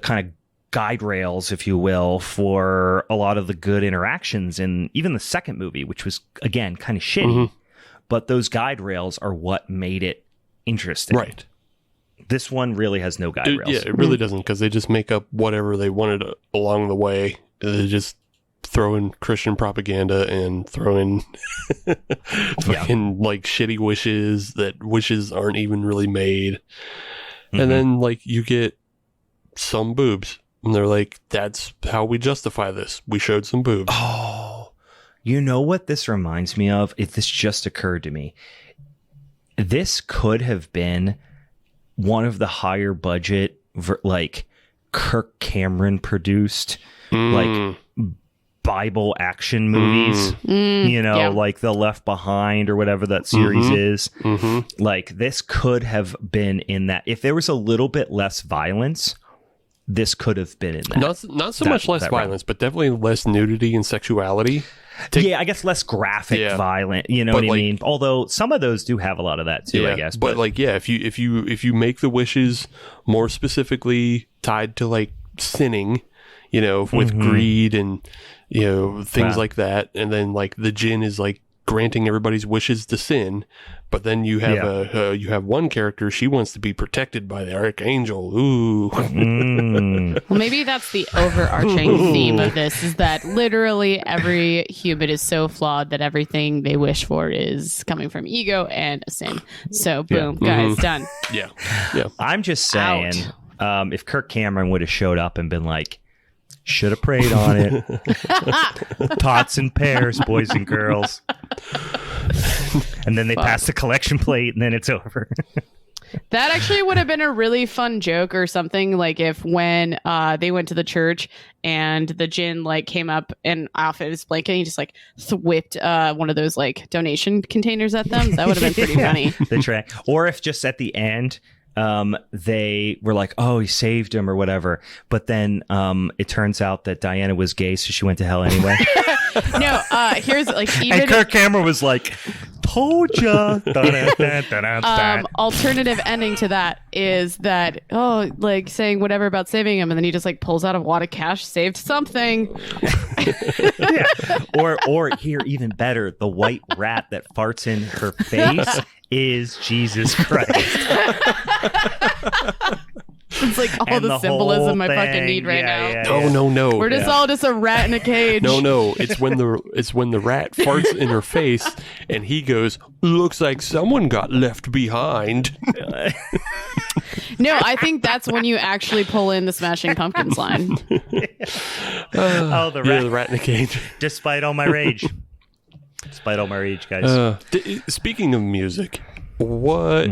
kind of guide rails, if you will, for a lot of the good interactions in even the second movie, which was, again, kind of shitty. Mm-hmm. But those guide rails are what made it interesting. Right. This one really has no guide rails. Yeah, it really doesn't, because they just make up whatever they wanted along the way. They just throw in Christian propaganda and throw in fucking like shitty wishes aren't even really made. Mm-hmm. And then like you get some boobs. And they're like, that's how we justify this. We showed some boobs. Oh. You know what this reminds me of? This just occurred to me. This could have been one of the higher budget, like Kirk Cameron produced, like Bible action movies. Like The Left Behind or whatever that series is. Mm-hmm. Like this could have been in that. If there was a little bit less violence, this could have been in that. Not so much less violence, but definitely less nudity and sexuality. I guess less graphic, violent. You know what I mean? Although some of those do have a lot of that too, I guess. But if you make the wishes more specifically tied to like sinning, with greed and things like that, and then like the djinn is like granting everybody's wishes to sin, but then you have you have one character, she wants to be protected by the archangel. Ooh. Well, maybe that's the overarching theme of this, is that literally every human is so flawed that everything they wish for is coming from ego and a sin. So boom, guys, done. Yeah. I'm just saying, if Kirk Cameron would have showed up and been like, should have prayed on it. Tots and pears, boys and girls. And then they pass the collection plate and then it's over. That actually would have been a really fun joke or something, like if when they went to the church and the djinn like came up and off his blanket and he just like whipped one of those like donation containers at them. That would have been pretty funny. The track. Or if just at the end they were like, oh, he saved him or whatever, but then it turns out that Diana was gay, so she went to hell anyway. No, here's like even and Kirk Cameron was like, told ya. Alternative ending to that is that like saying whatever about saving him, and then he just like pulls out a wad of cash, saved something. Yeah. Or here, even better, the white rat that farts in her face is Jesus Christ. It's like all the symbolism I fucking need right now. Yeah. No. We're just all just a rat in a cage. No. It's when the rat farts in her face and he goes, looks like someone got left behind. No, I think that's when you actually pull in the Smashing Pumpkins line. The rat in a cage. Despite all my rage. Guys. Speaking of music, what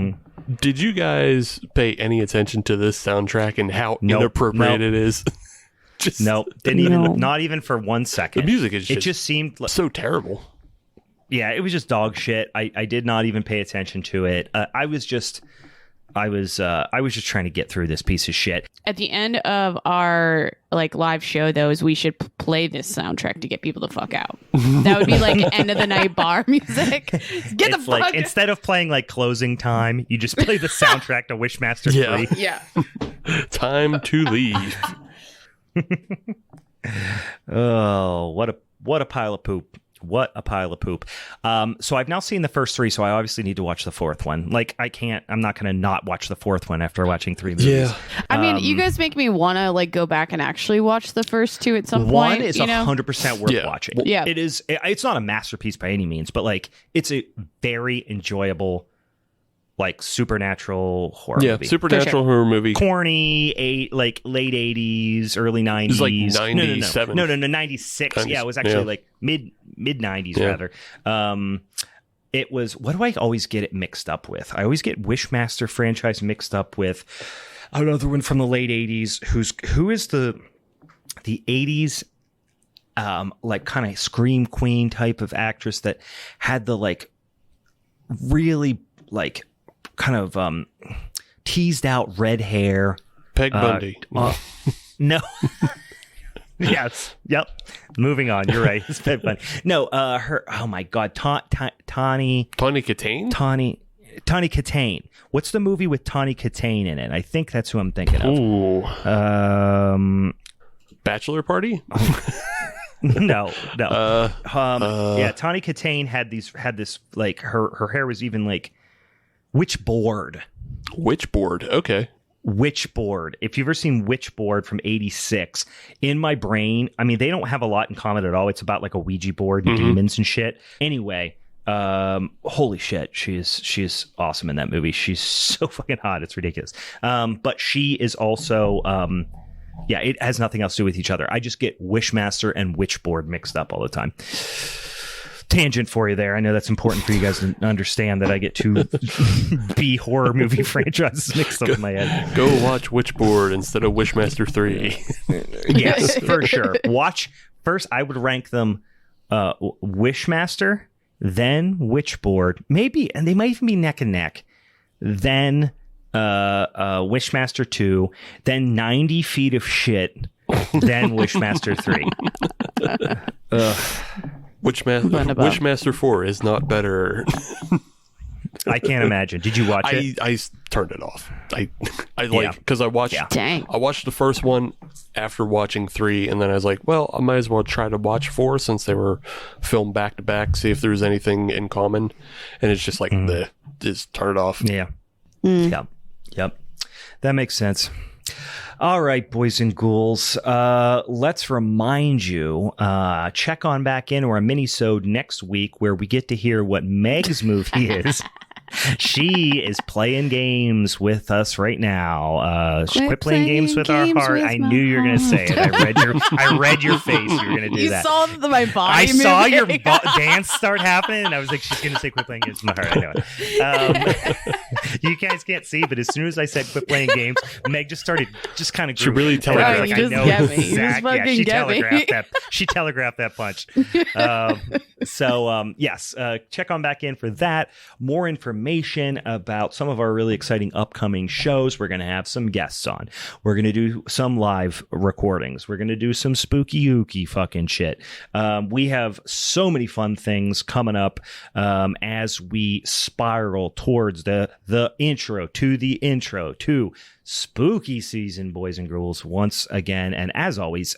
did you guys pay any attention to this soundtrack and how inappropriate it is? Not even for 1 second. The music is it just seemed so terrible. Yeah, it was just dog shit. I did not even pay attention to it. I was just trying to get through this piece of shit. At the end of our like live show, though, we should play this soundtrack to get people the fuck out. That would be like end of the night bar music. Get the fuck out. Instead of playing like closing time, you just play the soundtrack to Wishmaster 3. Yeah. Time to leave. Oh, what a pile of poop. What a pile of poop. So I've now seen the first 3, so I obviously need to watch the 4th one. Like, I'm not going to not watch the 4th one after watching 3 movies. Yeah. I mean, you guys make me want to like go back and actually watch the first 2 at some point. One is 100% worth watching. Yeah. It is. It's not a masterpiece by any means, but like, it's a very enjoyable, like, supernatural horror movie. Yeah, supernatural horror movie. Corny, late 80s, early 90s. It was like 97. No, 96. Yeah, it was actually like mid 90s rather. It was, what do I always get it mixed up with? I always get Wishmaster franchise mixed up with another one from the late 80s. Who is the 80s like kind of scream queen type of actress that had the like really like kind of teased out red hair. Peg Bundy. No. Yes. Yep. Moving on. You're right. It's Peg Bundy. No. Her. Oh my God. Tawny Kitaen. Tawny Kitaen. What's the movie with Tawny Kitaen in it? I think that's who I'm thinking of. Ooh. Bachelor Party. No. Yeah. Tawny Kitaen had this like her hair was even like Witchboard. Okay. Witchboard. If you've ever seen Witchboard from 86, in my brain, I mean, they don't have a lot in common at all. It's about like a Ouija board and demons and shit. Anyway, holy shit, she is awesome in that movie. She's so fucking hot. It's ridiculous. But she is also, it has nothing else to do with each other. I just get Wishmaster and Witchboard mixed up all the time. Tangent for you there. I know that's important for you guys to understand that I get 2 B horror movie franchises mixed up in my head. Go watch Witchboard instead of Wishmaster 3. Yes, for sure. Watch first. I would rank them Wishmaster, then Witchboard, maybe, and they might even be neck and neck. Then Wishmaster 2, then 90 Feet of Shit, then Wishmaster 3. Wishmaster 4 is not better. I can't imagine. Did you watch it? I turned it off. I like because I watched. Yeah. Dang. I watched the first one after watching 3, and then I was like, well, I might as well try to watch 4 since they were filmed back to back. See if there's anything in common, and it's just like just turn it off. Yeah. Yep. That makes sense. All right, boys and ghouls, let's remind you, check on back in or a minisode next week where we get to hear what Meg's movie is She is playing games with us right now. Quit playing games with our heart. I knew you were going to say it. I read your face. You were going to do that. You saw my body. I saw your dance start happening, and I was like, she's going to say quit playing games with my heart. I know it. You guys can't see, but as soon as I said quit playing games, Meg just started kind of. She really telegraphed. Like, I know exactly. Yeah, she telegraphed that punch. Yes, check on back in for that. More information about some of our really exciting upcoming shows. We're going to have some guests on. We're going to do some live recordings. We're going to do some spooky ooky fucking shit. We have so many fun things coming up as we spiral towards the intro to spooky season, boys and girls, once again. And as always,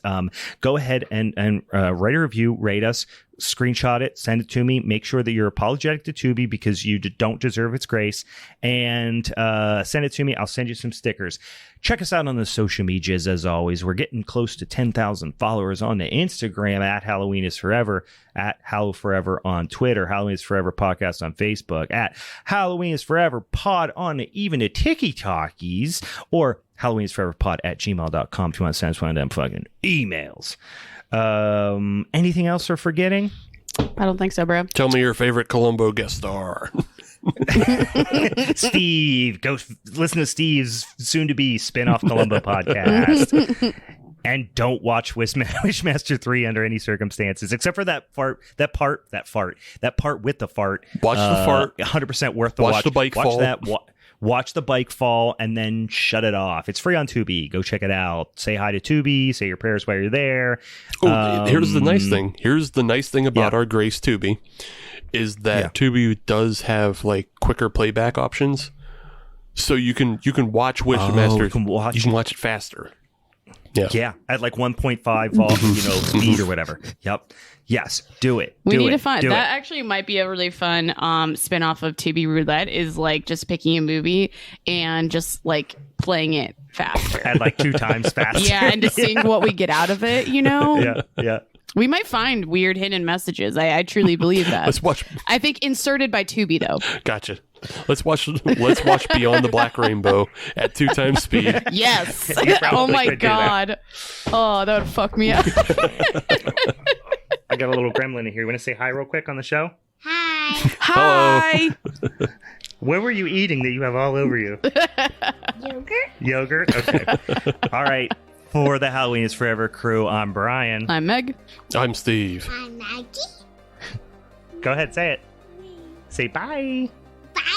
go ahead and write a review, rate us, screenshot it, send it to me. Make sure that you're apologetic to Tubi because you don't deserve its grace. And send it to me. I'll send you some stickers. Check us out on the social medias as always. We're getting close to 10,000 followers on the Instagram at Halloween is Forever, at Hallow Forever on Twitter, Halloween is Forever Podcast on Facebook, at Halloween is Forever Pod on even the TikTokies, or Halloween is Forever Pod at gmail.com if you want to send us one of them fucking emails. Anything else we're forgetting? I don't think so, bro. Tell me your favorite Columbo guest star. Steve. Go listen to Steve's soon-to-be spin-off Columbo podcast. And don't watch Wishmaster 3 under any circumstances, except for that part with the fart. Watch the fart. 100% worth the watch. Watch the bike fall. Watch the bike fall and then shut it off. It's free on Tubi. Go check it out. Say hi to Tubi. Say your prayers while you're there. Here's the nice thing. Here's the nice thing about our Grace Tubi is that Tubi does have like quicker playback options, so you can watch Wishmaster. You can watch it faster. Yeah, at like 1.5 volt, speed or whatever. Yep. Yes, do it. We need to find that. Actually, might be a really fun spin-off of Tubi Roulette. Is like just picking a movie and just like playing it faster at like 2 times faster. Yeah, and just seeing what we get out of it. Yeah. We might find weird hidden messages. I truly believe that. Let's watch. I think inserted by Tubi though. Gotcha. Let's watch Beyond the Black Rainbow at 2 times speed. Yes. Oh my god. Oh, that would fuck me up. I got a little gremlin in here. You want to say hi real quick on the show? Hi. Hello. What were you eating that you have all over you? Yogurt? Okay. All right. For the Halloween is Forever crew, I'm Brian. I'm Meg. I'm Steve. I'm Maggie. Go ahead, say it. Say bye. Bye.